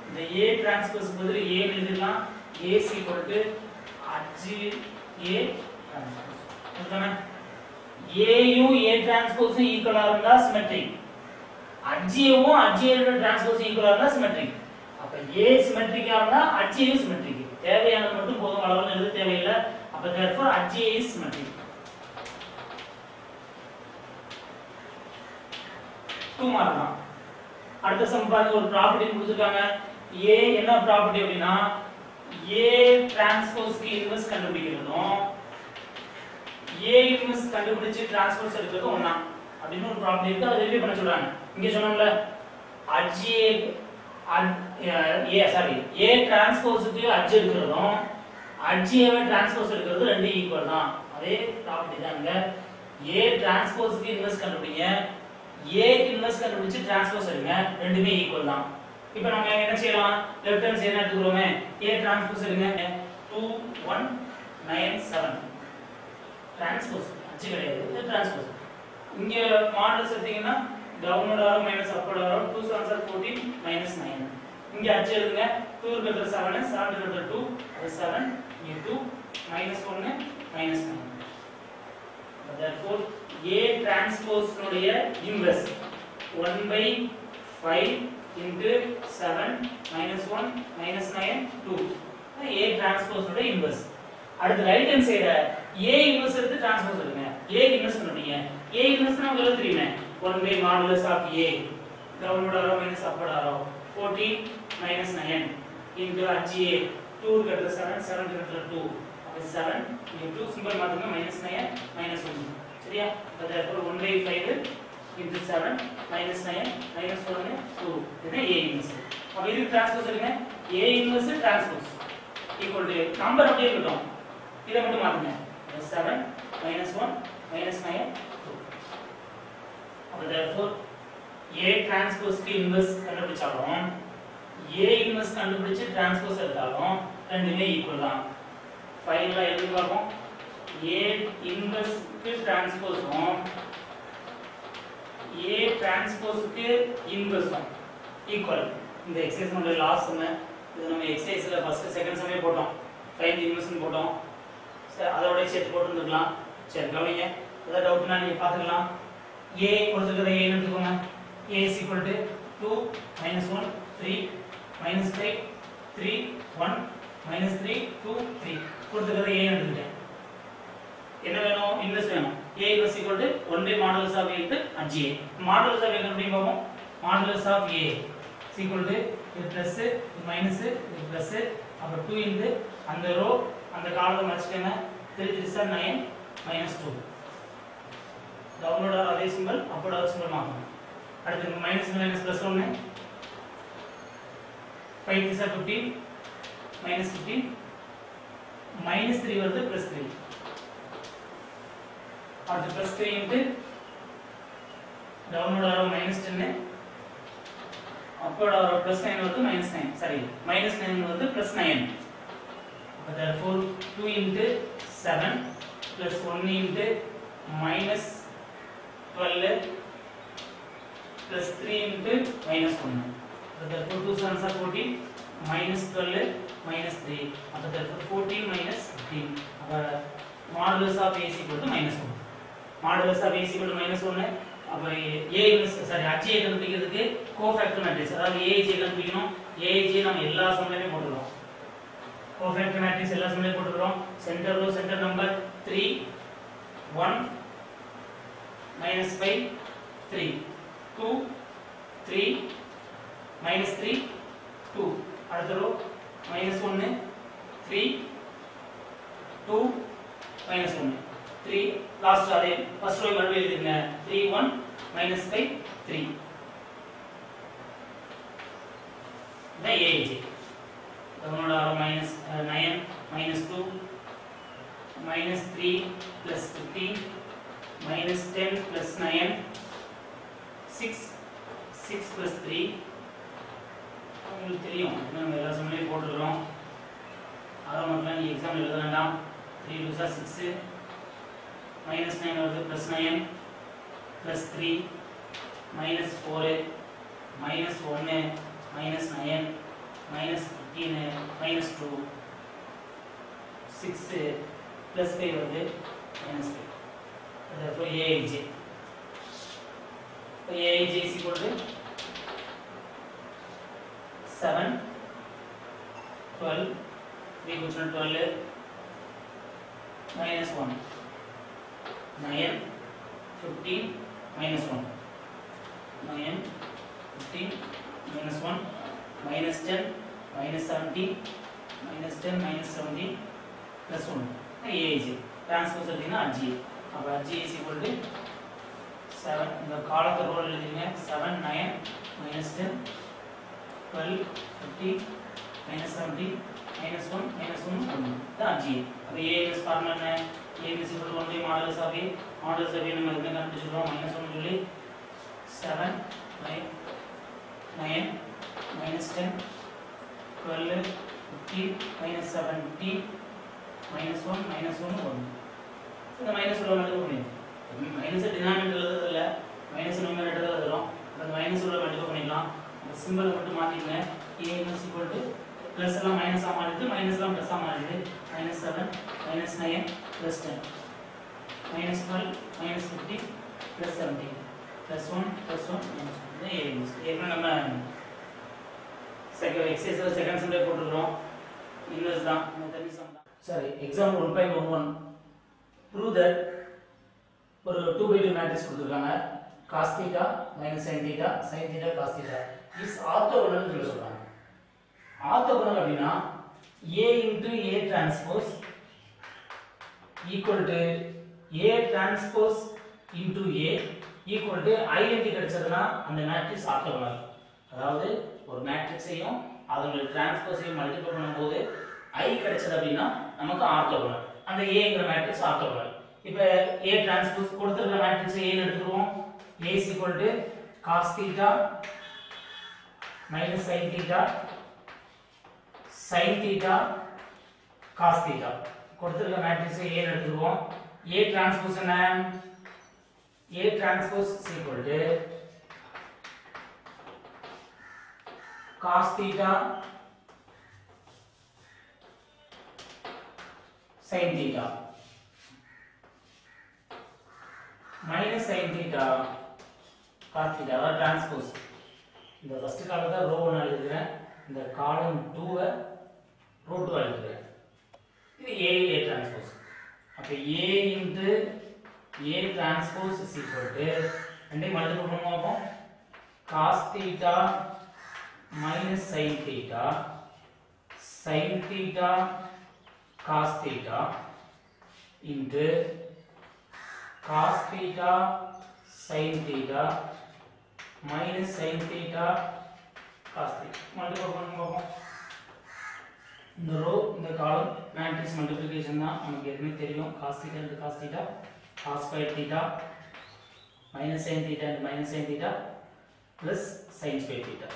இந்த A transpose பதிலா A எழுதிடலாம். A is equal to HA transpose. புரியுதா? A யும் A transpose ஈக்குவலா இருந்தா சிமெட்ரிக். HA வும் HA ஓட transpose ஈக்குவலா இருந்தா சிமெட்ரிக். அப்ப A சிமெட்ரிக்கா இருந்தா HA யும் சிமெட்ரிக். தேவையானது மட்டும் போதும், அளவுல எழுத தேவையில்லை. அப்ப therefore HA is symmetric. 2 mark தான். அடுத்த சம் பாருங்க, ஒரு ப்ராப்பர்ட்டி கொடுத்திருக்காங்க. A என்ன ப்ராப்பர்ட்டி அப்படினா A டிரான்ஸ்போஸ் க்கு இன்வெர்ஸ் கண்டுபிடிக்கிறதும் A இன்வெர்ஸ் கண்டுபிடிச்சு டிரான்ஸ்போஸ் எடுக்கிறதும் ஒண்ணா அப்படின ஒரு ப்ராப்பர்ட்டி இருக்கு. அதை வெரிஃபை பண்ண சொல்றாங்க. இங்க சொன்னோம்ல HA A டிரான்ஸ்போஸ் க்கு H எடுக்கிறதும் HA வை டிரான்ஸ்போஸ் எடுக்கிறது ரெண்டு ஈக்குவல் தான். அதே ப்ராப்பர்ட்டி தாங்க. A டிரான்ஸ்போஸ் க்கு இன்வெர்ஸ் கண்டுபிடிங்க, A க்கு இன்வெர்ஸ் கண்டுபிடிச்சு டிரான்ஸ்போஸ் எடுங்க, ரெண்டுமே ஈக்குவல் தான். இப்போ நம்ம என்ன செய்யலாம்? லெஃப்ட் ஹேண்ட் சைடு எடுத்துக்கறோமே. A டிரான்ஸ்போஸ் எடுங்க. 2 1 9 7 டிரான்ஸ்போஸ் H கிடையாது, இது டிரான்ஸ்போஸ். இங்க மாடல்ஸ் எடுத்தீங்கன்னா டவுன்வர்ட் ஆரோ மைனஸ் அப்வர்ட் ஆரோ 2 7 14 9. இங்க H எழுதுங்க. 2 * 7 7 * 2 அது 7 இங்க 2 -1 -9. therefore A transpose னுடைய இன்வெர்ஸ் 1/5 into 7 -1 -9 2 A transpose னுடைய இன்வெர்ஸ். அடுத்து right hand side A inverse எடுத்து டிரான்ஸ்போஸ் எடுங்க. A இன்வெர்ஸ் பண்ணுவீங்க. A இன்வெர்ஸ் நமக்கு எழுத தெரியுமே. 1/mod of A downward arrow minus upward arrow 14 -9 into HA 2 * 7 7 * 2 அப்ப 7 இங்க 2 சிம்பல் மாத்துங்க -9 -1 சரியா? therefore 1/5 into 7 -9 -1 2 இது A இன்வெர்ஸ். அப்ப இது டிரான்ஸ்போஸ் எடுங்க. A inverse transpose equal to number அப்படியே இருக்கட்டும், இத மட்டும் மாத்துங்க. 7 -1 -9 2 அப்ப therefore A transpose க்கு இன்வெர்ஸ் கண்டுபிடிச்சாலும் A இன்வெர்ஸ் கண்டுபிடிச்சு டிரான்ஸ்போஸ் எடுத்தாலும் ரெண்டுமே ஈக்குவல் தான். ஃபைனலா எழுதி பார்ப்போம். A இன்வெர்ஸ் க்கு டிரான்ஸ்போஸும் A டிரான்ஸ்போஸ் க்கு இன்வெர்ஸும் ஈக்குவல். இந்த எக்ஸர்சைஸ் நம்மளோட லாஸ்ட் சம். இது நம்ம எக்ஸர்சைஸ்ல ஃபர்ஸ்ட் செகண்ட் சம்மே போட்டோம். ஃபைண்ட் இன்வெர்ஸ் போட்டோம். சரி அதோட சேர்த்து போட்டுருந்துக்கலாம். சரி கவனிங்க. ஏதாவது டவுட்னா நீங்க பாத்துக்கலாம். A கொடுத்துக்கிறத A எடுத்துக்கோங்க. A is equal to 2 -1 3 -5 3 1 -3 2 3 கொடுத்துக்கிறத A எடுத்துட்டேன். என்ன வேணும்? இன்வெர்ஸ் வேணும். A is equal to 1/mod of A into HA. mod of A கண்டுபிடிங்க பாப்போம். mod of A is equal to இது பிளஸ் இது மைனஸ் இது பிளஸ் அப்ப 2 into அந்த ரோ அந்த காலத்தை மறைச்சிட்டேங்க. 3 3 is 9 -2 டவுன்வர்ட் ஆர் அதே சிம்பல் அப்வர்ட் ஆர் சிம்பல் மாத்தணும். அடுத்து மைனஸ் மைனஸ் பிளஸ் 1 5 is 15 -15 -3 வருது +3 அடுத்து +3 into downward or -10 upward or +9 வருது -9 சாரி -9 வருது +9 அப்ப therefore 2 into 7 plus 1 into -12 plus 3 into -1 therefore 2 7s are 14 -12 -3 அப்ப therefore 14 -15 அப்ப modulus of A is equal to -1 modulus of A is equal to -1 அப்ப A sorry HA கண்டுபிடிக்கிறதுக்கு cofactor matrix அதாவது AJ கண்டுபிடிக்கணும். AJ நம்ம எல்லா சம்லயுமே போட்டுறோம். கோஃபேக்டர் மேட்ரிக்ஸ் எல்லா சம்லயும் போட்டுறோம். சென்டர் ரோ சென்டர் நம்பர் 3 1 -5 3 2 3 -3 2 அடுத்த ரோ -1 3 2 -1 3 லாஸ்ட் அதே ஃபர்ஸ்ட் ரோ மறுபடியும் எழுதிருங்க. 3 1 -5 3 AIJ. minus 9 minus 2 minus 3 plus 15 minus 10 plus 9 6 plus 3 உங்களுக்கு தெரியும் நம்ம எல்லா சமயமே போட்டுறோம் ஆரம்பத்துல நீ எக்ஸாம் எழுத வேண்டாம் 3 2 6 minus 9 வருது plus 9 plus 3 minus 4 minus 1 minus 9 minus 15 minus 2 6 plus 5 வருது minus 5 therefore AIJ. So AIJ is equal to 7 12 3 question 12 minus 1 9 15 minus 1 9 15 minus 1 minus 10 minus 17 minus 10 minus 17 plus 1 AIJ transpose எடுத்தீங்கன்னா RGA அப்ப RGA is equal to 7 இந்த காலத்தை role எழுதிங்க 7 9 minus 10 12 15 minus 17 minus 1 minus 1 1 தான் RGA அப்ப AIS formula என்ன A is equal to 1 by modulus of A modulus of A நம்ம என்ன கண்டுபிடிச்சிரோம் minus 1 சொல்லி 7 9 minus 10 12 15 minus 17 minus 1 minus 1 1 இந்த மைனஸ் உள்ள மல்டிபிள் பண்ணிடலாம் மைனஸ் டினாமினேட்டர் எழுதுறதுல மைனஸ் நியூமரேட்டர் எழுதுறோம் அந்த மைனஸ் உள்ள மல்டிபிள் பண்ணிடலாம் அந்த சிம்பல் மட்டும் மாத்திடுங்க A is equal to plus எல்லாம் மைனஸா மாறிடுது மைனஸ் எல்லாம் பிளஸ்ஸா மாறிடுது minus 7 minus 9 plus 10 minus 12 minus 15 plus 17 plus 1 plus 1 minus 1 இது A is ஏற்கனவே நம்ம செகண்ட் எக்ஸசைஸ்ல செகண்ட் சம்ல போட்டுறோம் இன்வெர்ஸ் தான் நம்ம தனி சம் தான் சரி எக்ஸாம்பிள் 1.11 prove that ஒரு 2 by 2 மேட்ரிக்ஸ் கொடுத்திருக்காங்க cos theta minus sin theta sin theta cos theta is orthogonal னு சொல்றாங்க orthogonal அப்படினா A into A transpose equal to A transpose into A equal to identity கிடைச்சதுனா அந்த matrix orthogonal அதாவது ஒரு மேட்ரிக்ஸையும் அதோட டிரான்ஸ்போஸையும் multiply பண்ணும்போது I கிடைச்சது அப்படினா நமக்கு orthogonal அந்த A ங்கற மேட்ரிக்ஸ் ஆர்த்தோகனல் இப்போ A டிரான்ஸ்போஸ் கொடுத்திருக்கிற மேட்ரிக்ஸ் A ன்னு எடுத்துக்குவோம் A is equal to cos theta minus sin theta sin theta cos theta கொடுத்திருக்கிற மேட்ரிக்ஸ் A ன்னு எடுத்துக்குவோம் A டிரான்ஸ்போஸ் என்ன A transpose is equal to cos theta sin theta minus sin theta cos theta அதாவது transpose இந்த first காலத்தை row 1 எழுதுறேன் இந்த காலம் 2 ரோ 2 எழுதுறேன் இது A டிரான்ஸ்போஸ் அப்ப A into A transpose is equal to ரெண்டையும் மல்டிப்ளை பண்ணுவோம் cos theta minus sin theta sin theta cos theta into cos theta sin theta minus sin theta cos theta multiply பண்ணுவோம் இந்த row இந்த காலம் matrix multiplication தான் நமக்கு ஏற்கனவே தெரியும் cos theta into cos theta cos square theta minus sin theta and minus sin theta plus sin square theta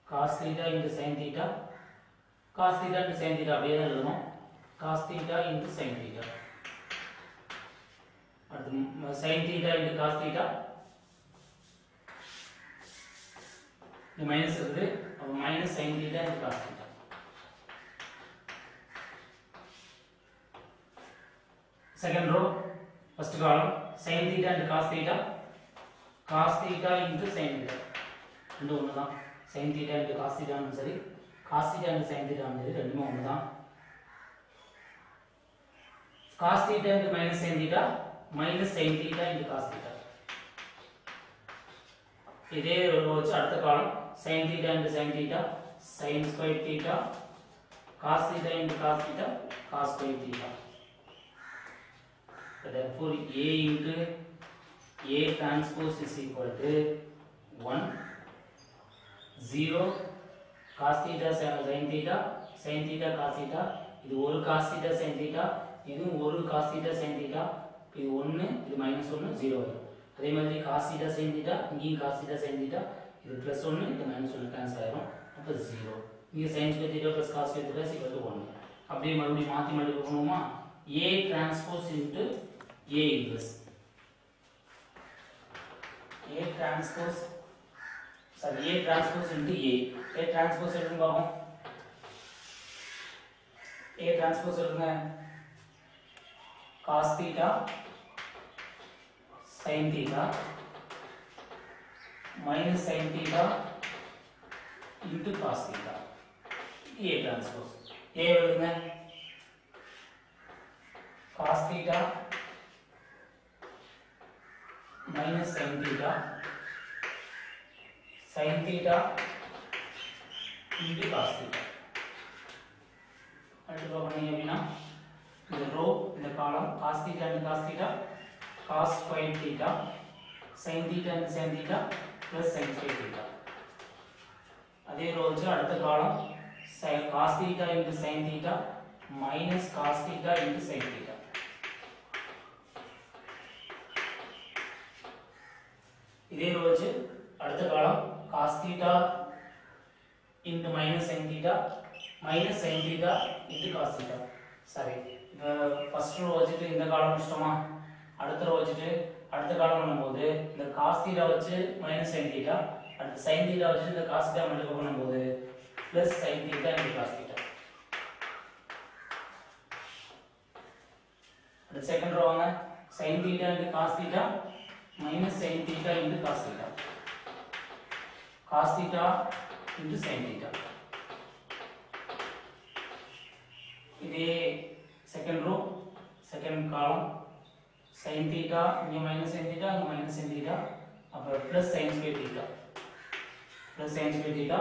cos theta into sin theta cos theta into sin theta அப்படியே தான் எழுதணும் cos theta into sin theta அடுத்து sin theta into cos theta இந்த minus இருக்குது அப்ப minus sin theta into cos theta second row first column sin theta into cos theta into sin theta ரெண்டு ஒண்ணு தான் sin theta into cos theta னு சரி cos theta into sin theta னு சரி ரெண்டுமே ஒண்ணு தான் cos theta into minus sin theta minus sin theta into cos theta இதே ரோ வச்சு அடுத்த காலம் sin theta into sin theta sin square theta cos theta into cos theta cos square theta therefore A into A transpose is equal to 1 0 cos theta sin theta sin theta cos theta இது ஒரு cos theta sin theta இதுவும் ஒரு cos theta sin theta இது 1 இது -1 0 வரும் அதே மாதிரி cos theta sin theta இங்கேயும் cos theta sin theta இது +1 இது -1 கேன்சல் ஆயிடும் அப்ப 0 இங்க sin square theta plus cos square theta is 1 அப்படியே மறுபடியும் மாத்தி மல்டிப்ளை பண்ணுவோமா A transpose into A inverse A transpose into A transpose எடுங்க பாப்போம் A transpose எடுங்க cos theta sin theta minus sin theta into cos theta A transpose A எடுங்க cos theta minus sin theta into cos theta multiply பண்ணீங்க அப்படின்னா இந்த row இந்த காலம் cos theta and cos theta cos square theta sin theta and sin theta plus sin square theta அதே row வச்சு அடுத்த காலம் cos theta into sin theta minus cos theta into sin theta இதே ரோ வச்சு அடுத்த காலம் cos theta into minus sin theta minus sin theta into cos theta சரி இப்போ ஃபர்ஸ்ட் ரோ வச்சிட்டு இந்த காலம் முடிச்சிட்டோமா அடுத்த ரோ வச்சிட்டு அடுத்த காலம் பண்ணும்போது இந்த cos theta வச்சு minus sin theta அடுத்து sin theta வச்சு இந்த cos theta மல்டிப்ளை பண்ணும்போது plus sin theta into cos theta அடுத்து செகண்ட் ரோ வாங்க sin theta into cos theta minus sin theta into cos theta cos theta into sin theta இதே second row second column sin theta இங்க minus sin theta இங்க minus sin theta அப்புறம் plus sin square theta plus sin square theta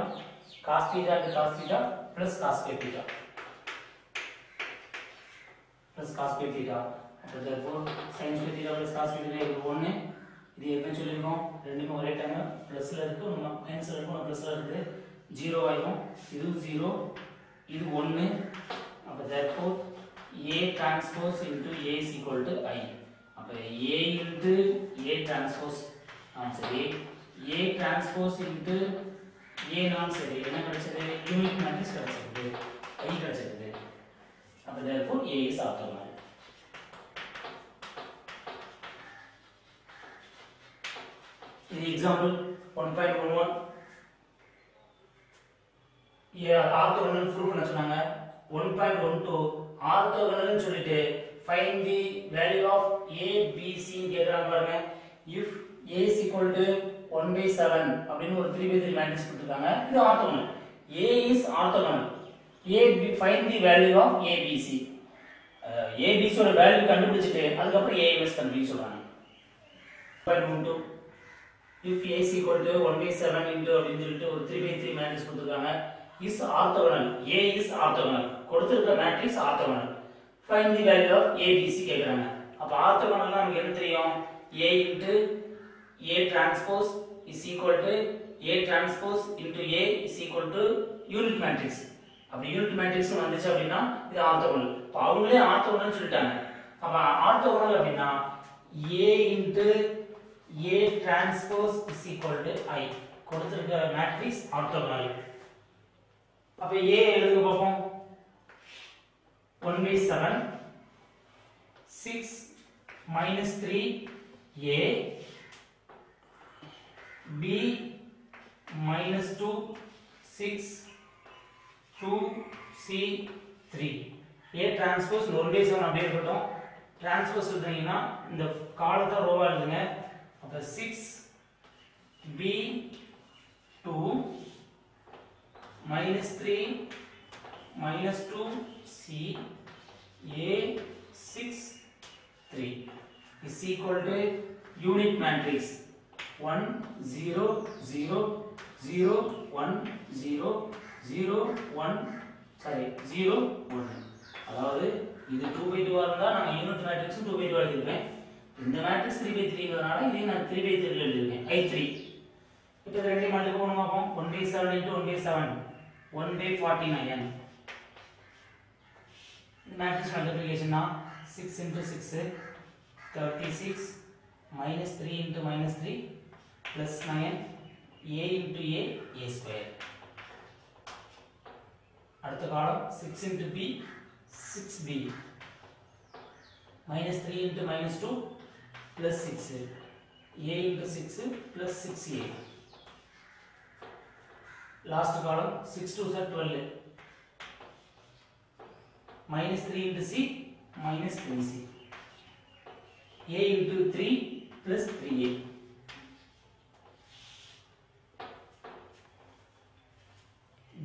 cos theta into cos theta plus cos square theta plus cos square theta அப்ப therefore sin square theta plus cos square theta இது 1 இது என்ன சொல்லிருக்கோம் ரெண்டுமே ஒரே time பிளஸ்ல இருக்கு நம்ம மைனஸ்ல இருக்கு நம்ம பிளஸ்ல இருக்கு 0 ஆயிடும் இது 0 இது 1 அப்ப therefore A transpose into A is equal to I அப்ப A into A transpose சரி A transpose into A நான் சரி என்ன கிடைச்சது யூனிட் மேட்ரிக்ஸ் கிடைச்சது I கிடைச்சது அப்ப therefore A is orthogonal இது எக்ஸாம்பிள் 1.11 ஆர்த்தோகனல் ப்ரூவ் பண்ண சொன்னாங்க 1.12 ஆர்த்தோகனல்னு சொல்லிட்டு find the value of a b c கேக்குறாங்க பாருங்க if a is equal to 1/7 அப்படினு ஒரு 3/3 மேட்ரிக்ஸ் கொடுத்திருக்காங்க இது orthogonal a is orthogonal find the value of a b c a b c ஓட வேல்யூ கண்டுபிடிச்சிட்டு அதுக்கு அப்புறம் a மைனஸ் கண்டுபிடிக்க சொல்றாங்க 1.12 if a is equal to 1/7 into அப்படினு சொல்லிட்டு ஒரு 3/3 மேட்ரிக்ஸ் கொடுத்திருக்காங்க is orthogonal a is orthogonal கொடுத்திருக்க matrix orthogonal find the value of a b c கேக்குறாங்க அப்ப ஆர்த்தோகனல்னா நமக்கு என்ன தெரியும் a into a transpose is equal to a transpose into a is equal to unit matrix அப்படி unit matrix வந்துச்சு அப்படினா இது ஆர்த்தோகனல் அப்ப அவங்களே ஆர்த்தோகனல் சொல்லிட்டாங்க அப்ப ஆர்த்தோகனல் அப்படினா a into a transpose is equal to I கொடுத்திருக்க மேட்ரிக்ஸ் ஆர்த்தோகனல் அப்ப a எழுதுங்க பாப்போம் 1/7 6 minus 3 a b minus 2 6 2 c 3 a transpose 1/7 அப்படியே இருக்கட்டும் transpose எழுதுனீங்கன்னா இந்த காலத்தை ரோவா எழுதுங்க அப்ப 6 b 2 minus 3 minus 2 c a 6 3 is equal to unit matrix 1 0 0 0 1 0 0 1 sorry 0 1 அதாவது இது 2/2 இருந்தா நான் யூனிட் மேட்ரிக்ஸ் 2/2 எழுதிருக்கேன் இந்த மேட்ரிக்ஸ் 3/3ங்கறனால இதை நான் 3/3 ல எழுதிருக்கேன் I3 இப்போ இது ரெண்டையும் மல்டிபிள் பண்ண பார்ப்போம். 1/7 into 1/7 1/49. இந்த matrix மல்டிப்ளிகேஷன்னா 6 into 6 36 minus 3 into minus 3 plus 9 a into a square. அடுத்த காலம் 6 into b 6b minus 3 into minus 2 plus 6 a into 6 plus 6a. Last column 6 2s are 12 minus 3 into c minus 3c a into 3 plus 3a.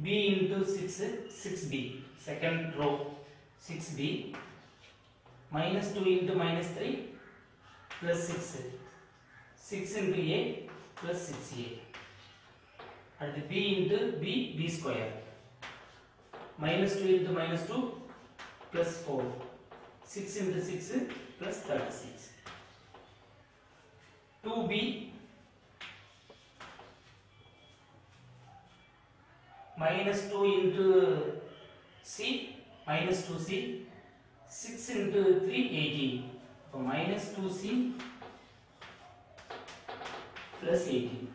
b into 6 6b second row 6b minus 2 into minus 3 plus 6 6 into a plus 6a. And b into b square minus 2 into minus 2 plus 4 6 into 6 plus 36. 2b minus 2 into c minus 2c 6 into 3 18. So minus 2c plus 18.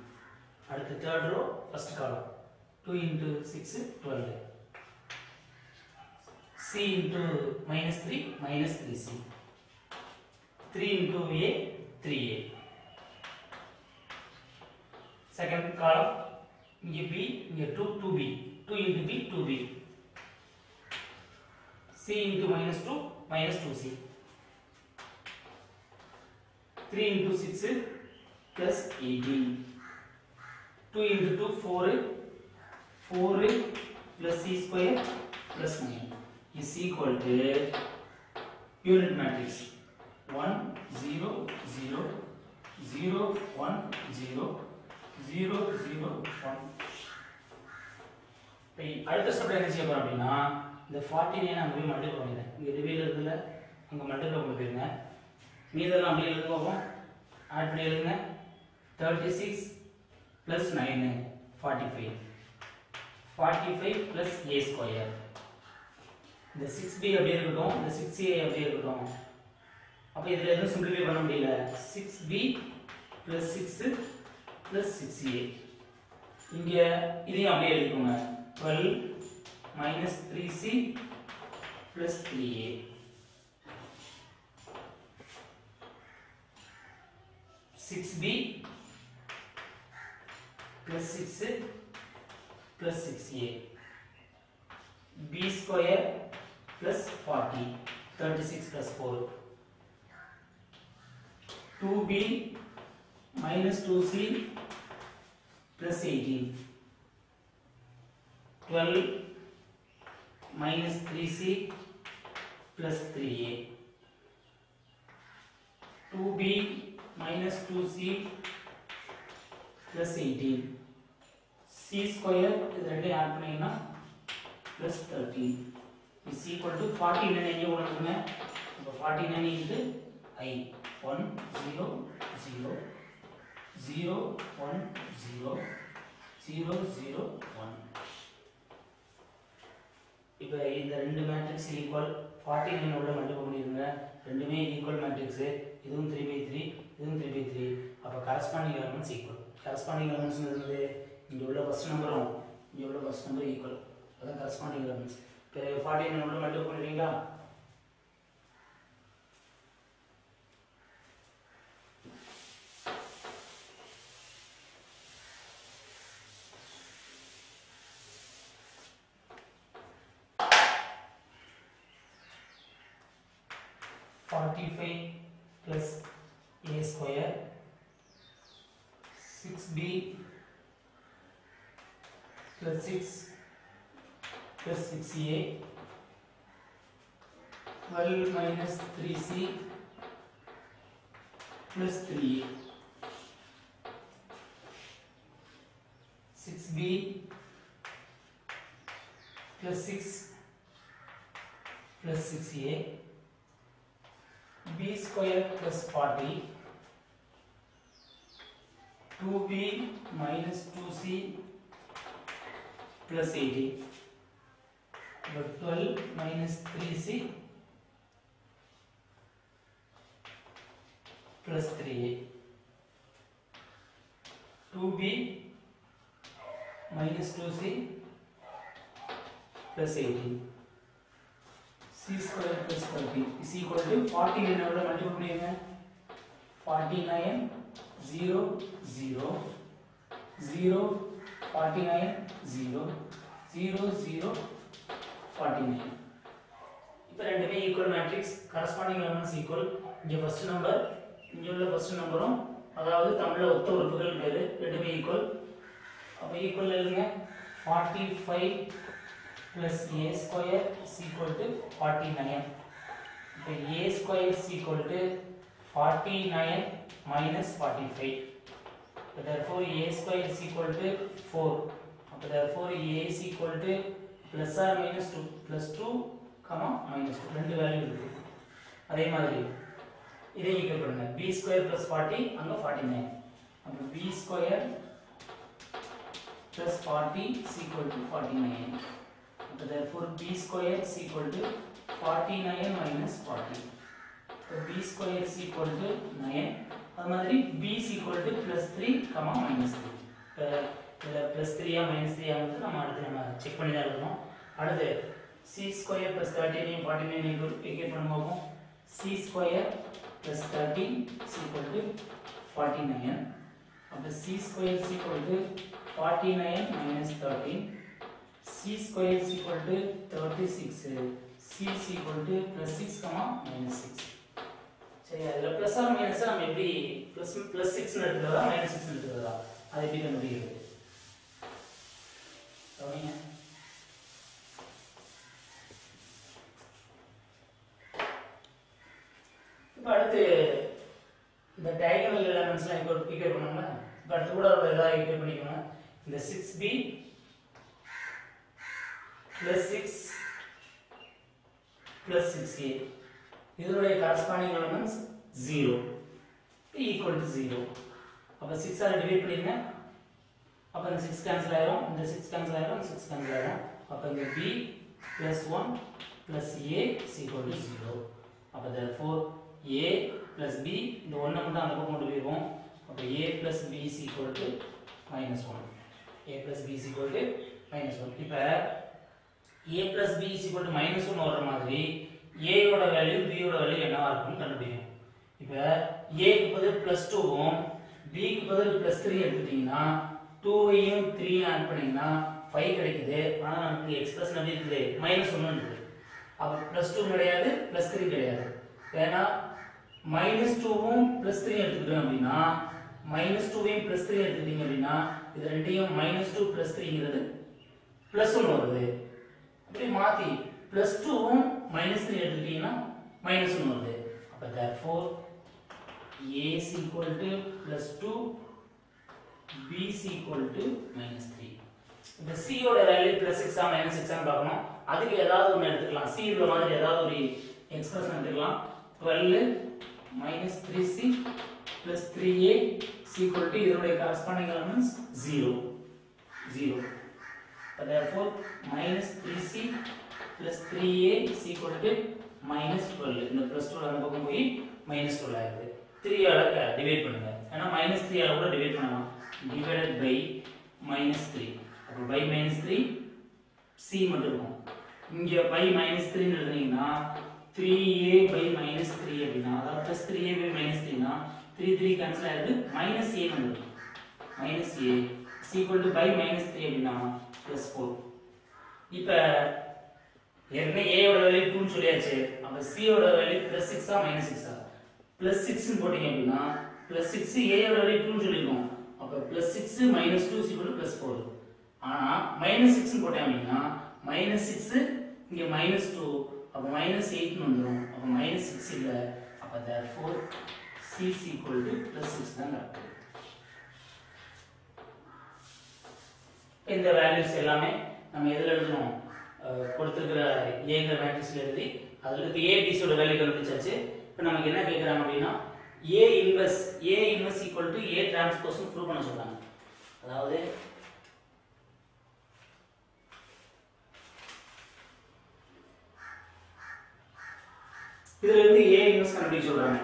At the third row first column 2 into 6 12 c into minus 3 minus 3c 3 into a 3a. Second column இங்க b இங்க 2b 2 into b 2b c into minus 2 minus 2c 3 into 6 plus 18 2 into 2 4 4 plus c square plus 9 is equal to unit matrix 1 0 0 0 1 0 0 0 1. அடுத்த ஸ்டெப்ல என்ன செய்ய போறோம் அப்படின்னா இந்த 49 அங்க போய் மல்டிப்ளை பண்ணிடுறேன். இங்க டிவைட் இருக்குல்ல அங்க மல்டிப்ளை பண்ணிடுங்க. மீதெல்லாம் அப்படியே எழுத போவோம். ஆட் பண்ணி எழுதுங்க. 36 plus 9 45 45 plus a square. இந்த 6b அப்படியே இருக்கட்டும், இந்த 6a அப்படியே இருக்கட்டும். அப்ப இதுல எதுவும் சிம்பிளிஃபை பண்ண முடியல. 6b plus 6 plus 6a. இங்க இதையும் அப்படியே எழுதிக்கோங்க. 12 minus 3c plus 3a. Six b plus 6 plus 6a. b square plus 40 36 plus 4. 2b minus 2c plus 18 12 minus 3c plus 3a 2b minus 2c plus 18 c square இது ரெண்டே add பண்ணீங்கன்னா plus 13 is equal to 49 எங்க கொடுத்துங்க அப்ப 49 into I 1 0 0 0 1 0 0 0 1. இப்போ இந்த ரெண்டு matrix equal 49 உள்ள மல்டிப்ளை பண்ணிருங்க. ரெண்டுமே ஈக்குவல் மேட்ரிக்ஸ். இதுவும் 3/3 இதுவும் 3/3. அப்ப corresponding elements equal. Corresponding elements என்னது இங்க உள்ள ஃபர்ஸ்ட் நம்பரும் இங்க உள்ள ஃபர்ஸ்ட் நம்பர் ஈக்குவல். அதான் கரஸ்பாண்டிங் எலிமெண்ட்ஸ். இப்போ 49 உள்ள மல்டிப்ளை பண்றீங்களா? plus a square 6b plus 6 plus 6a 12 minus 3c plus 3a 6b plus 6 plus 6a b square plus 40 2b minus 2c plus 18, but 12 minus 3c plus 3a, 2b minus 2c plus 18, c square plus 30 is equal to 49 ஓட multiply பண்ணுங்க. 49 0 0 0 49 0 0 0 49. இப்போ ரெண்டுமே equal matrix, corresponding elements equal. இங்க first number, இங்க உள்ள first நம்பரும் அதாவது தமிழ்ல ஒத்த உறுப்புகள் பேரு ரெண்டுமே ஈக்குவல். அப்ப ஈக்குவல் எழுதுங்க. 45 plus a square is equal to 49. இப்போ a square is equal to 49 minus 45. So therefore a square is equal to 4. So therefore a is equal to plus or minus 2, plus 2 comma minus 2 ரெண்டு value இருக்கு. அதே மாதிரி இதை equal பண்ணுங்க. b square plus 40 அங்க 49. அப்ப b square plus 40 is equal to 49. So therefore b square is equal to 49 minus 40. So b square is equal to 9. அது மாதிரி b is equal to plus 3 comma minus 3. இதுல plus 3 ஆ minus 3 ஆ வந்து நம்ம அடுத்து நம்ம check பண்ணி தான் எழுதணும். அடுத்து c square plus 13 49 ஈக்குவல் பண்ணுவோம். c square plus 13 is equal to 49. அப்ப c square is equal to 49 minus 13. c square is equal to 36. c is equal to plus 6 comma minus 6. சரி, அதுல பிளஸ் ஆர் மைனஸ் நம்ம எப்படி plus 6 ன்னு எடுத்துறதா minus 6 ன்னு எடுத்துறதா அதை எப்படி கண்டுபிடிக்கிறது? கவனிங்க. இப்போ அடுத்து இந்த டயகனல் எலிமெண்ட்ஸ்லாம் ஈக்குவேட் பண்ணோம்ல, இப்போ அடுத்து கூட ஏதாவது ஈக்குவேட் பண்ணிக்கணும். இந்த 6b plus 6 plus 6a இதனுடைய corresponding elements 0 equal to 0. அப்ப 6 ஆல டிவைட் பண்ணிருங்க. அப்ப இந்த 6 கேன்சல் ஆயிரும், இந்த 6 கேன்சல் ஆயிரும், 6 கேன்சல் ஆயிரும். அப்ப இங்க b plus 1 plus a is equal to 0. அப்ப therefore a plus b இந்த 1 மட்டும் அந்த பக்கம் கொண்டு போயிரும். அப்ப a plus b is equal to minus 1. a plus b is equal to minus 1. இப்ப a plus b is equal to minus 1 வர மாதிரி a யோட வேல்யூ b யோட வேல்யூ என்னவா இருக்கும்னு கண்டுபிடிக்கணும். இப்ப a க்கு பதில் +2 வும் b க்கு பதில் +3 எடுத்துட்டீங்கன்னா 2 ஐயும் 3 ஆட் பண்ணீங்கன்னா 5 கிடைக்குது. ஆனா நமக்கு எக்ஸ்பிரஷன் எப்படி இருக்குது? -1 இருக்கு. அப்ப +2 கிடையாது, +3 கிடையாது. ஏன்னா -2 வும் +3 எடுத்துக்கிட்டோம் அப்படின்னா -2 ஐயும் +3 எடுத்துக்கிட்டீங்க அப்படின்னா இது ரெண்டையும் -2 +3ங்கிறது +1 வருது. அப்படி மாத்தி +2 வும் -3 எடுத்துக்கிட்டீங்கன்னா -1 வருது. அப்ப therefore a is equal to +2, b is equal to -3. இந்த c யோட வேல்யூ +6 ஆ -6 ஆ பார்க்கணும். அதுக்கு ஏதாவது ஒன்னு எடுத்துக்கலாம். c உள்ள மாதிரி ஏதாவது ஒரு எக்ஸ்பிரஷன் எடுத்துக்கலாம். 12 -3c plus 3a is equal to இதனுடைய corresponding elements 0 0. Therefore -3c plus 3a is equal to -12. இந்த +12 அந்த பக்கம் போய் -12 ஆகுது. 3 ஆல டிவைட் பண்ணுங்க. ஏன்னா -3 ஆல கூட டிவைட் பண்ணலாம். divided by -3. அப்ப by -3 c மட்டும் இருக்கும். இங்க by -3 ன்னு எழுதுனீங்கன்னா 3a by -3 அப்படினா அதாவது +3a by -3 னா 3 3 கேன்சல் ஆயிடுது, -a வந்துரும். -a is equal to by -3 அப்படினா +4. இப்ப ஏற்கனவே a யோட வேல்யூ 2 ன்னு சொல்லியாச்சு. அப்ப c யோட வேல்யூ +6 ஆ -6 ஆ? +6 ன்னு போட்டீங்க அப்படினா +6 a யோட வேல்யூ 2 ன்னு சொல்லிருக்கோம். அப்ப +6 -2 is equal to +4. ஆனா -6 ன்னு போட்டேன் அப்படினா -6 இங்க -2 அப்ப -8 ன்னு வந்துரும். அப்ப -6 இல்ல. அப்ப therefore c is equal to +6 தான் இருக்கும். இந்த வேல்யூஸ் எல்லாமே நம்ம எதுல எழுதணும்? கொடுத்திருக்கிற ஏங்கிற மேட்ரிக்ஸ்ல எழுதி அதுல இருக்க a b c ஓட வேல்யூ கண்டுபிடிச்சாச்சு. இப்போ நமக்கு என்ன கேக்குறாங்க அப்படினா A inverse equal to A transpose prove பண்ண சொல்றாங்க. அதாவது இதுல இருந்து A inverse கண்டுபிடிக்க சொல்றாங்க.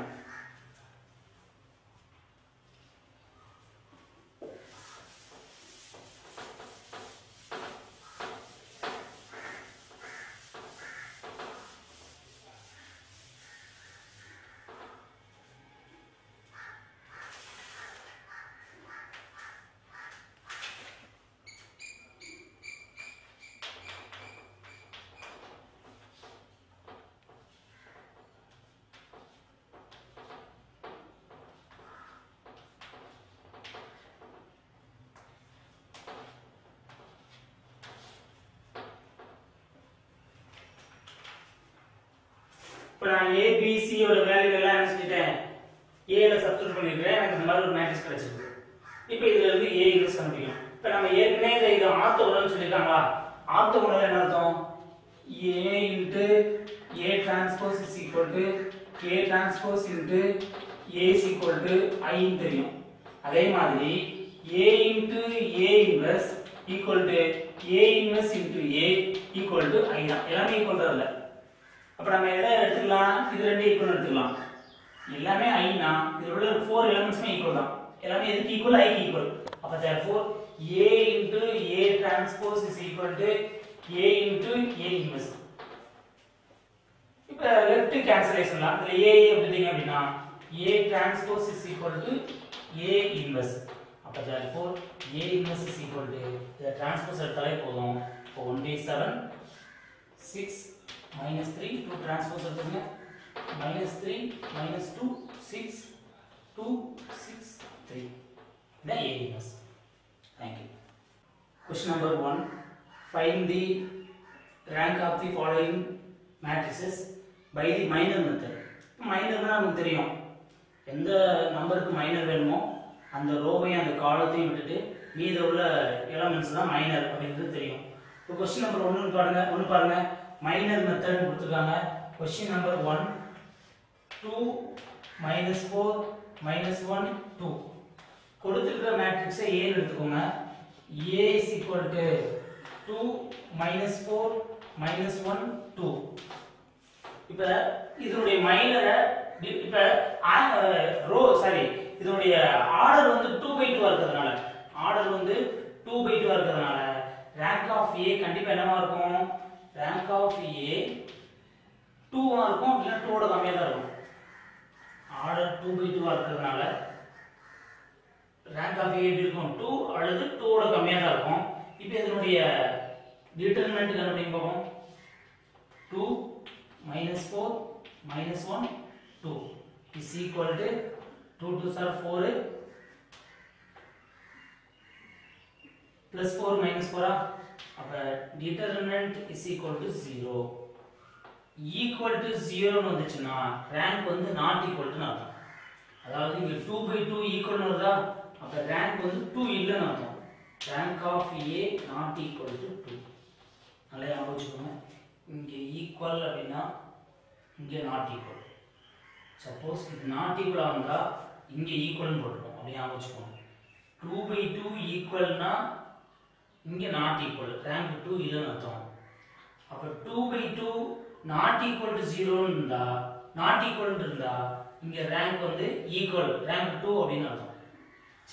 இப்போ நான் A B C ஓட வேல்யூ எல்லாம் என்ன செஞ்சிட்டேன் A ல சப்ஸ்டிட்யூட் பண்ணிட்டேன் எனக்கு இந்த மாதிரி ஒரு மேட்ரிக்ஸ் கிடைச்சிருக்கு இப்போ இதுல இருந்து A இன்வெர்ஸ் கண்டுபிடிக்கணும் இப்போ நம்ம ஏற்கனவே இது ஆர்த்தோகோனல் சொல்லிருக்காங்களா ஆர்த்தோகோனல் என்ன அர்த்தம் A into A transpose is equal to A transpose into A is equal to I ன்னு தெரியும் அதே மாதிரி A into A inverse equal to A inverse into A equal to I தான் எல்லாமே ஈக்குவல் தான் இல்ல அப்ப நம்ம எதை எடுத்துக்கலாம் இது ரெண்டு ஈக்குவல் எடுத்துக்கலாம் எல்லாமே I னா இதுல உள்ள 4 எலிமெண்ட்ஸ்மே ஈக்குவல் தான் எல்லாமே எதுக்கு ஈக்குவல் I க்கு ஈக்குவல் அப்ப therefore A into A transpose is equal to A into A inverse இப்ப லெஃப்ட் கேன்சலேஷன்ல அதுல A அப்படிங்க அப்படினா A transpose is equal to A inverse அப்ப therefore A inverse is equal to the transpose எடுத்தாலே போதும் இப்போ 1 by 7 6 minus 3 2 transpose எடுத்துங்க minus 3 minus 2 6 2 6 3 the A inverse. Thank you. Question number 1 find the rank of the following matrices by the minor method. minor னா நமக்கு தெரியும் எந்த நம்பருக்கு minor வேணுமோ அந்த ரோவையும் அந்த காலத்தையும் விட்டுட்டு மீத உள்ள எலிமெண்ட்ஸ் தான் மைனர் அப்படிங்கிறது தெரியும். இப்போ क्वेश्चन நம்பர் 1 பாருங்க minor method கொடுத்திருக்காங்க. question number 1 2 minus 4 minus 1 2 கொடுத்திருக்கிற மேட்ரிக்ஸை A ன்னு எடுத்துக்கோங்க. A is equal to 2 minus 4 minus 1 2 இப்போ இதனுடைய மைனரை இப்போ இதனுடைய ஆர்டர் வந்து 2 by 2 இருக்கிறதுனால ஆர்டர் வந்து 2 by 2 இருக்கிறதுனால rank of A கண்டிப்பா என்னவா இருக்கும் rank of A 2 ஆ இருக்கும் இல்ல 2 ஓட கம்மியா தான் இருக்கும் ஆர்டர் 2 by 2 ஆ இருக்கிறதுனால rank of A எப்படி இருக்கும் 2 அல்லது 2 ஓட கம்மியா தான் இருக்கும் இப்போ இதனுடைய டிட்டர்மினன்ட் கண்டுபிடிங்க பாப்போம் 2 minus 4 minus 1 2 is equal to 2 2s are 4 plus 4 minus 4 அப்ப determinant is equal to 0 equal to 0 னு வந்துச்சுனா rank வந்து not equal to அர்த்தம் அதாவது இங்க 2 by 2 equal னு வருதா அப்ப rank வந்து 2 இல்லன்னு அர்த்தம் rank of A not equal to 2 நல்லா ஞாபகம் வச்சுக்கோங்க இங்க equal அப்படினா இங்க not equal சப்போஸ் இது not equal ஆனதா இங்க equal னு போட்டுறோம் அப்படி ஞாபகம் வச்சுக்கோங்க 2 by 2 equal னா இங்க not equal rank 2 இல்லன்னு அர்த்தம் அப்ப 2 by 2 not equal to 0 இருந்தா not equal இருந்தா இங்க rank வந்து equal rank 2 அப்படினு அர்த்தம்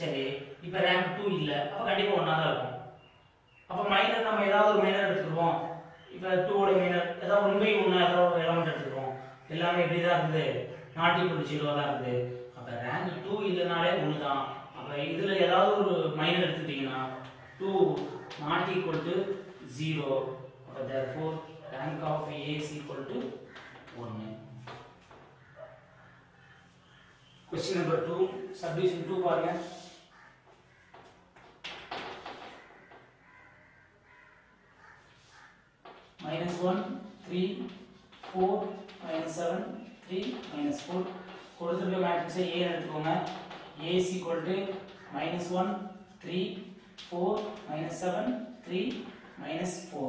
சரி இப்போ rank 2 இல்ல அப்ப கண்டிப்பா ஒண்ணா தான் இருக்கும் அப்ப மைனர் நம்ம ஏதாவது ஒரு மைனர் எடுத்துக்குவோம் இப்போ 2 ஓட மைனர் ஏதாவது 1 by 1 ஏதாவது ஒரு எலிமெண்ட் எடுத்துக்குவோம் எல்லாமே எப்படி தான் இருக்குது not equal to 0 தான் இருக்குது அப்ப rank 2 இல்லனாலே ஒண்ணு தான் அப்ப இதுல ஏதாவது ஒரு மைனர் எடுத்துட்டீங்கன்னா 2 not equal to 0 therefore rank of A is equal to 1 question number 2 subdivision 2 பாருங்க minus 1 3 4 minus 7 3 minus 4 கொடுத்திருக்க மேட்ரிக்ஸை A எடுத்துக்கோங்க A is equal to minus 1 3 4 minus 7 3 minus 4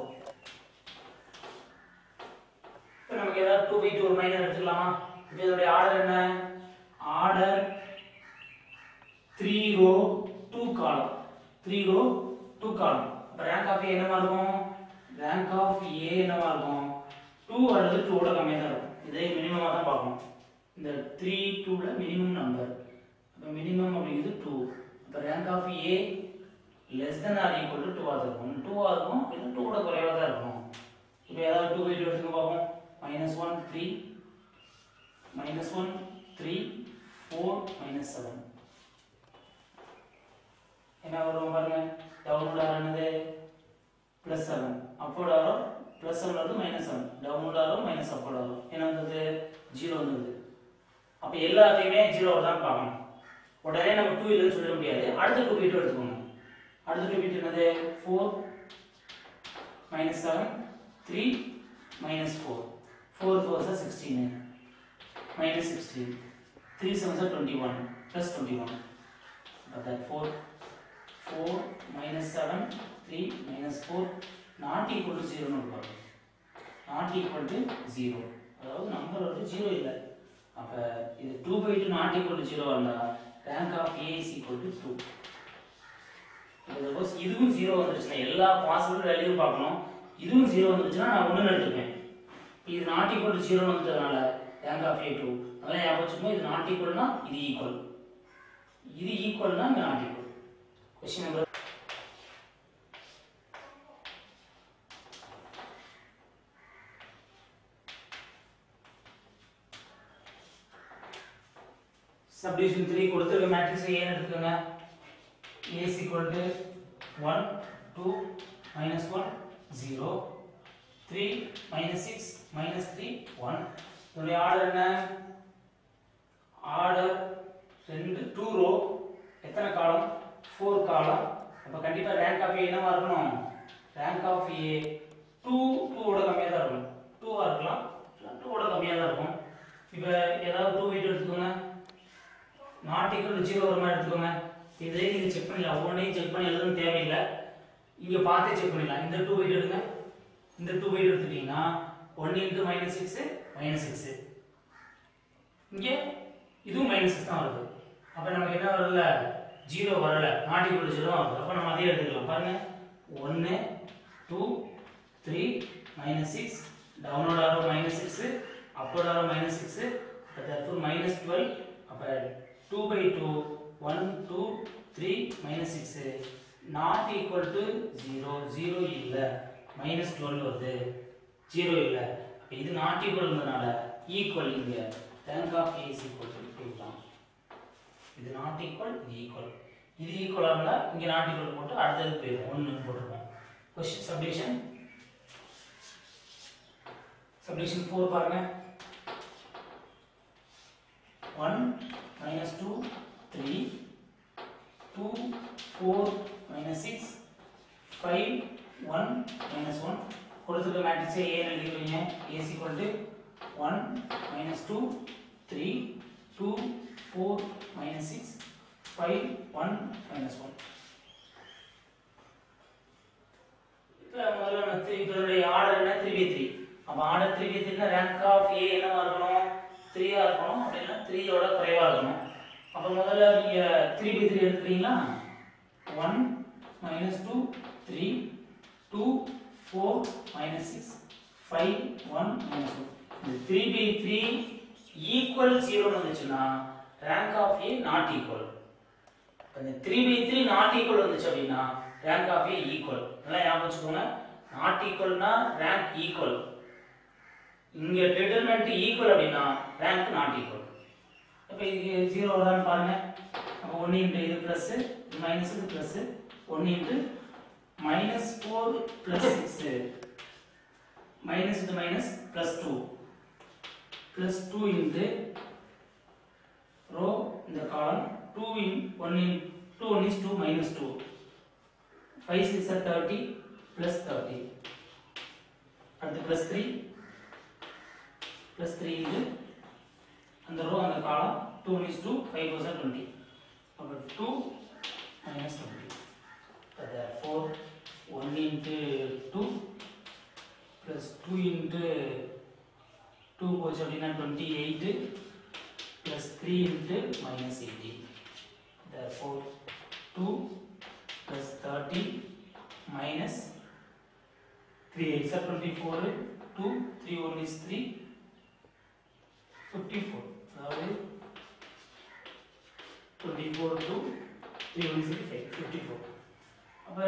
இப்போ நமக்கு ஏதாவது 2 by 2 ஒரு மைனர் எடுத்துக்கலாமா இப்போ இதோட ஆர்டர் என்ன order 3 row 2 column 3 row 2 column அப்ப ரேங்க் ஆஃப் ஏ என்னவா இருக்கும் ரேங்க் ஆஃப் ஏ என்னவா இருக்கும் 2 அல்லது 2 ஓட கம்மியா தான் இருக்கும் இதை மினிமமா தான் பார்க்கணும் இந்த 3 2 ல மினிமம் நம்பர் அப்ப மினிமம் அப்படிங்கிறது 2 அப்ப rank of A less than or equal to 2 ஆ இருக்கும் 2 ஆ இருக்கும் இது 2 ஓட குறைவா தான் இருக்கும் இப்போ ஏதாவது 2 பை 2 எடுத்துங்க பாப்போம் -1 3 -1 3 4 -7 என்ன வரும் பாருங்க டவுன்லோட் ஆர் என்னது +7 அப்வர்ட் ஆரோ +7 ல இருந்து -7 டவுன்லோட் ஆரோ மைனஸ் அப்வர்ட் ஆரோ என்ன வந்தது 0 வந்தது அப்ப எல்லாத்தையுமே 0 தான் பார்க்கணும் உடனே நம்ம 2 இல்லன்னு சொல்ல முடியாது அடுத்த 2 பை 2 எடுத்துக்கோங்க அடுத்த 2 பை 2 என்னது 4 -7 3 -4 4 4 is 16 -16 3 7 is 21 plus 21 but that 4 -7 3 -4 not equal to 0 னு வரும் not equal to 0 அதாவது நம்பர் வந்து 0 இல்ல அப்ப இது 2 by 2 not equal to 0 வந்தா rank of a is equal to 2 suppose இதுவும் 0 வந்துருச்சுனா எல்லா பாசிபிள் வேல்யூ பார்க்கணும் இதுவும் 0 வந்துருச்சுனா நான் 1 எடுத்துப்பேன் இது not equal to 0 வந்ததனால rank of a 2 அதனால ஞாபகம் வச்சுக்கோங்க இது not equal னா இது equal இது equal னா இது not equal question number subdivision 3 கொடுத்திருக்க மேட்ரிக்ஸ் A ன்னு எடுத்துக்கங்க A is equal to 1 2 -1 0 3 -6 -3 1 இதோட ஆர்டர் என்ன ஆர்டர் 2 ரோ எத்தனை காலம் 4 காலம் அப்ப கண்டிப்பா ரேங்க் ஆஃப் A என்னவா இருக்கணும் ரேங்க் ஆஃப் A 2 ஓட கம்மியா தான் இருக்கும் 2 ஆ இருக்கலாம் 2 ஓட கம்மியா தான் இருக்கும் இப்போ ஏதாவது 2 பை 2 எடுத்துக்கோங்க not equal to 0 வர மாதிரி எடுத்துக்கோங்க இதை நீங்க செக் பண்ணலாம் ஒவ்வொன்றையும் செக் பண்ணி எழுதணும் தேவையில்லை இங்க பார்த்தே செக் பண்ணிடலாம் இந்த 2 பை 2 எடுங்க இந்த 2 பை 2 எடுத்துட்டீங்கன்னா 1 into -6 -6 இங்க இதுவும் -6 தான் வருது அப்ப நமக்கு என்ன வரல 0 வரல not equal to 0 வருது அப்ப நம்ம அதே எடுத்துக்கலாம் பாருங்க 1 2 3 -6 downward arrow -6 upward arrow -6 therefore -12 அப்ப 2 by 2 1 2 3 -6 not equal to 0 0 இல்ல -12 வருது 0 இல்ல அப்ப இது not equal ன்றனால equal இங்க rank of A is equal to 2 தான் இது not equal இது equal இது equal ஆனா இங்க not equal போட்டு அடுத்தது போயிடும் 1 ன்னு போட்டுருவோம் question subdivision 4 பாருங்க 1 -2 3 2 4 -6 5 1 -1 கொடுத்திருக்க மேட்ரிக்ஸ் A ன்னு எழுதிடுவீங்க A is equal to 1 -2 3 2 4 -6 5 1 -1 இப்போ முதல்ல நம்ம இதோட ஆர்டர் என்ன 3 by 3 அப்ப ஆர்டர் 3 by 3 னா ரேங்க் ஆஃப் A என்னவா இருக்கணும் 3 ஆ இருக்கணும் அப்படினா 3 ஓட குறைவா இருக்கணும் அப்ப முதல்ல நீங்க 3 by 3 எடுத்துறீங்களா 1 -2 3 2 4 -6 5 1 -1 இந்த 3 by 3 equal 0 வந்துச்சுனா rank of A not equal அந்த 3 by 3 not equal வந்துச்சு அப்படினா rank of A equal நல்லா ஞாபகம் வச்சுக்கோங்க not equal னா rank equal இங்க determinant equal அப்படினா rank not equal அப்ப இது 0 வருதான்னு பாருங்க அப்ப 1 into இது பிளஸ் இது மைனஸ் இது plus 1 into -4 plus 6 minus into minus plus 2 plus 2 into row in the column 2 in 1 in 2 1 is 2 minus 2 5 6 are 30 plus 30 at the plus 3 into and the row and the column 2 1 is 2 5 was 20 about 2 minus 20 so therefore 1 into 2 plus 2 into 2 goes அப்படினா 28 plus 3 into minus 18. Therefore 2 plus 30 minus 3 8 are 24, 2 3 1 is 3, 54. அதாவது 24 to 3 1 is 54. அப்ப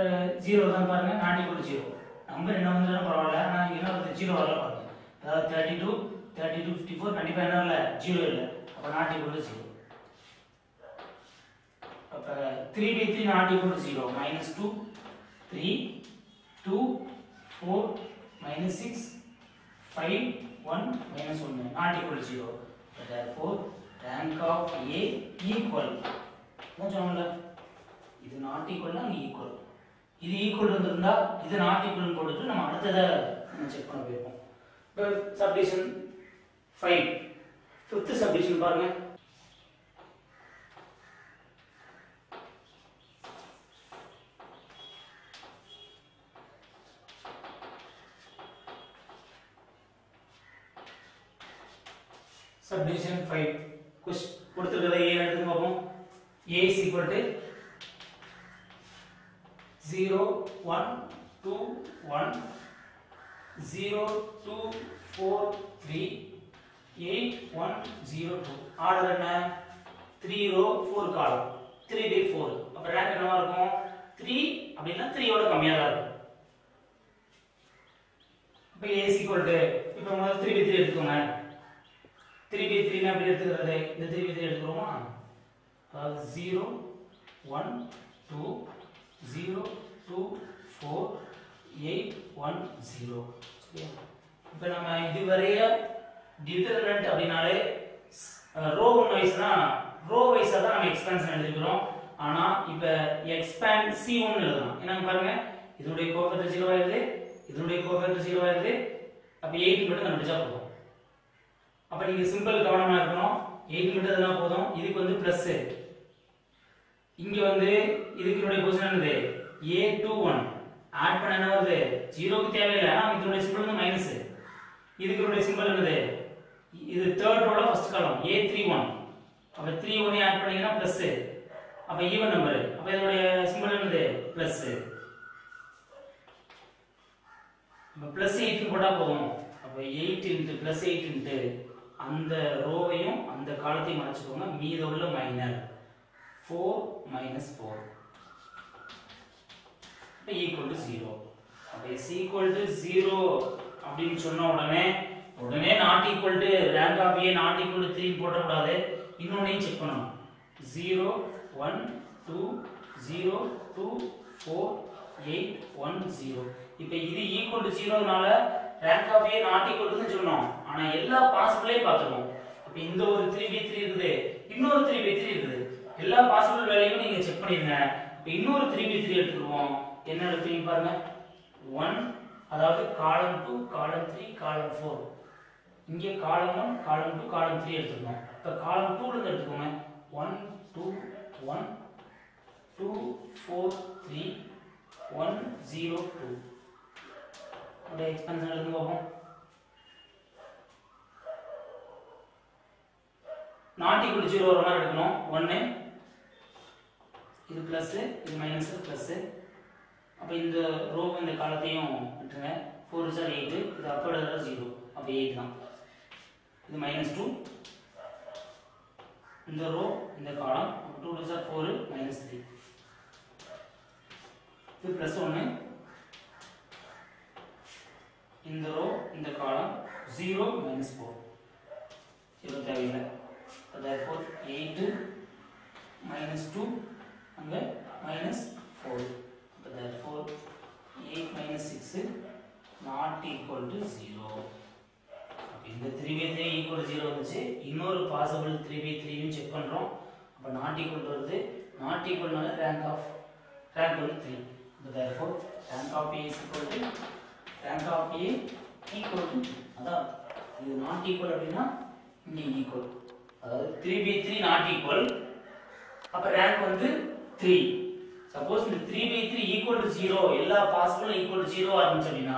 0 தான் பாருங்க, not equal to 0. Number என்ன வந்தாலும் பரவாயில்ல, ஆனா இங்க என்ன வருது 0 வரல பாருங்க. அதாவது 32 54 கண்டிப்பா என்ன இல்ல 0 இல்ல. அப்ப not equal to 0. அப்ப 3/3 not equal to 0. -2 3 2 4 -6 5 1 -1 not equal to 0. Therefore rank of A equal. என்ன சொன்னோம்ல, இது not equal னா equal. இது ஈக்குவல் இருந்தா இது நாட் ஈக்குவல் போட்டுட்டு நம்ம அடுத்ததை நம்ம செக் பண்ண போயிருப்போம். இப்போ சப்டிவிஷன் 5 ஃபிஃப்த் சப்டிவிஷன் பாருங்க. சப்டிவிஷன் 5 கொடுத்துருக்கதை ஏ எடுத்து பார்ப்போம். A is equal to 0 1 2 1 0 2 4 3 8 1 0 2. Order என்ன? 3 row 4 column 3/4. அப்ப ரேங்க் என்னவா இருக்கும்? 3 அப்படினா 3 ஓட கம்மியா தான் இருக்கும். அப்ப A is equal to, இப்போ முதல்ல 3/3 எடுத்துக்கோங்க. 3/3 னா எப்படி எடுத்துக்கிறது? இந்த 3/3 எடுத்துறோமா? அதாவது 0 1 2 0 2 4 8 1 0. இப்போ நம்ம இதுவரைய டிட்டர்மினன்ட் அப்படினாலே ரோ வைஸ்னா ரோ வைஸா தான் நம்ம எக்ஸ்பான்ஷன் எழுதிக்கிறோம். ஆனா இப்போ எக்ஸ்பாண்ட் C1 எழுதலாம். என்னங்க பாருங்க, இதனுடைய கோஎஃபிஷியன்ட் 0 ஆயிருது, இதனுடைய கோஎஃபிஷியன்ட் 0 ஆயிருது. அப்ப 8 மட்டும் கண்டுபிடிச்சா போதும். அப்ப நீங்க சிம்பிள் கவனமா இருக்கணும். 8 மட்டும் எதுனா போதும். இதுக்கு வந்து பிளஸ், இங்க வந்து இதுக்கு பொசிஷன் என்னது? A21 ஆட் பண்ண என்ன வருது? 0 க்கு தேவையில்லை, ஆனா இதனுடைய சிம்பிள் வந்து மைனஸ். இதுக்கு சிம்பிள் என்னது? இது தேர்ட் ரோல ஃபர்ஸ்ட் காலம் A31. அப்ப 31 ஆட் பண்ணீங்கன்னா பிளஸ். அப்ப ஈவன் நம்பர். அப்ப இதனுடைய சிம்பிள் என்னது? பிளஸ். அப்ப பிளஸ் 8 போட்டா போதும். அப்ப 8 into பிளஸ் 8 into அந்த ரோவையும் அந்த காலத்தையும் மறைச்சுக்கோங்க. மீத உள்ள மைனர் 4 minus 4 equal to 0. அப்ப is equal to 0 அப்படின்னு சொன்ன உடனே not equal to rank of A not equal to 3 போட கூடாது. இன்னொன்னையும் செக் பண்ணணும். 0 1 2 0 2 4 8 1 0. இப்போ இது equal to 0னால rank of A not equal to னு சொன்னோம். ஆனா எல்லா பாசிபிளையும் பார்த்துறோம். அப்ப இந்த ஒரு 3/3 இருக்குது, இன்னொரு 3/3 இருக்குது. எல்லா பாசிபிள் வேல்யூவும் நீங்க செக் பண்ணிருங்க. இப்போ இன்னொரு 3/3 எடுத்துக்குவோம். என்ன எடுப்பீங்க பாருங்க. 1 அதாவது காலம் 2 காலம் 3 காலம் 4. இங்க காலம் 1 காலம் 2 காலம் 3 எடுத்துக்கணும். இப்போ காலம் 2 ல இருந்து எடுத்துக்கோங்க. 1 2 1 2 4 3 1 0 2. அப்படியே எக்ஸ்பான்ஷன் எழுதுங்க பாப்போம். நாட் ஈக்குவல் டு 0 வர மாதிரி எடுக்கணும். 1 இது பிளஸ், இது மைனஸ், பிளஸ். அப்ப இந்த ரோ இந்த காலத்தையும் விட்டுருங்க. 4 is 8, இது அப்பர் 0. அப்ப 8 தான். இது -2 இந்த ரோ இந்த காலம். 2 is 4 -3. இது பிளஸ் 1 இந்த ரோ இந்த காலம் 0 -4. 0 தேவையில்லை. Therefore 8 -2 அங்க -4. Therefore 8 6 not equal to 0. அப்ப இந்த 3/3 equal to 0 வந்துச்சு. இன்னொரு பாசிபிள் 3/3 யும் செக் பண்றோம். அப்ப not equal to வருது. not equal னால rank வந்து 3. Therefore rank of A is equal to rank of A equal to, அதான் இது not equal அப்படின்னா இங்க equal. அதாவது 3/3 not equal. அப்ப rank வந்து 3. சப்போஸ் இந்த 3/3 equal to 0 எல்லா பாசிபிளும் equal to 0 ஆ இருந்துச்சு அப்படின்னா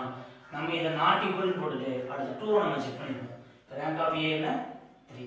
நம்ம இத not equal போட்டுட்டு அடுத்து 2 நம்ம செக் பண்ணிடுவோம். rank of A என்ன 3.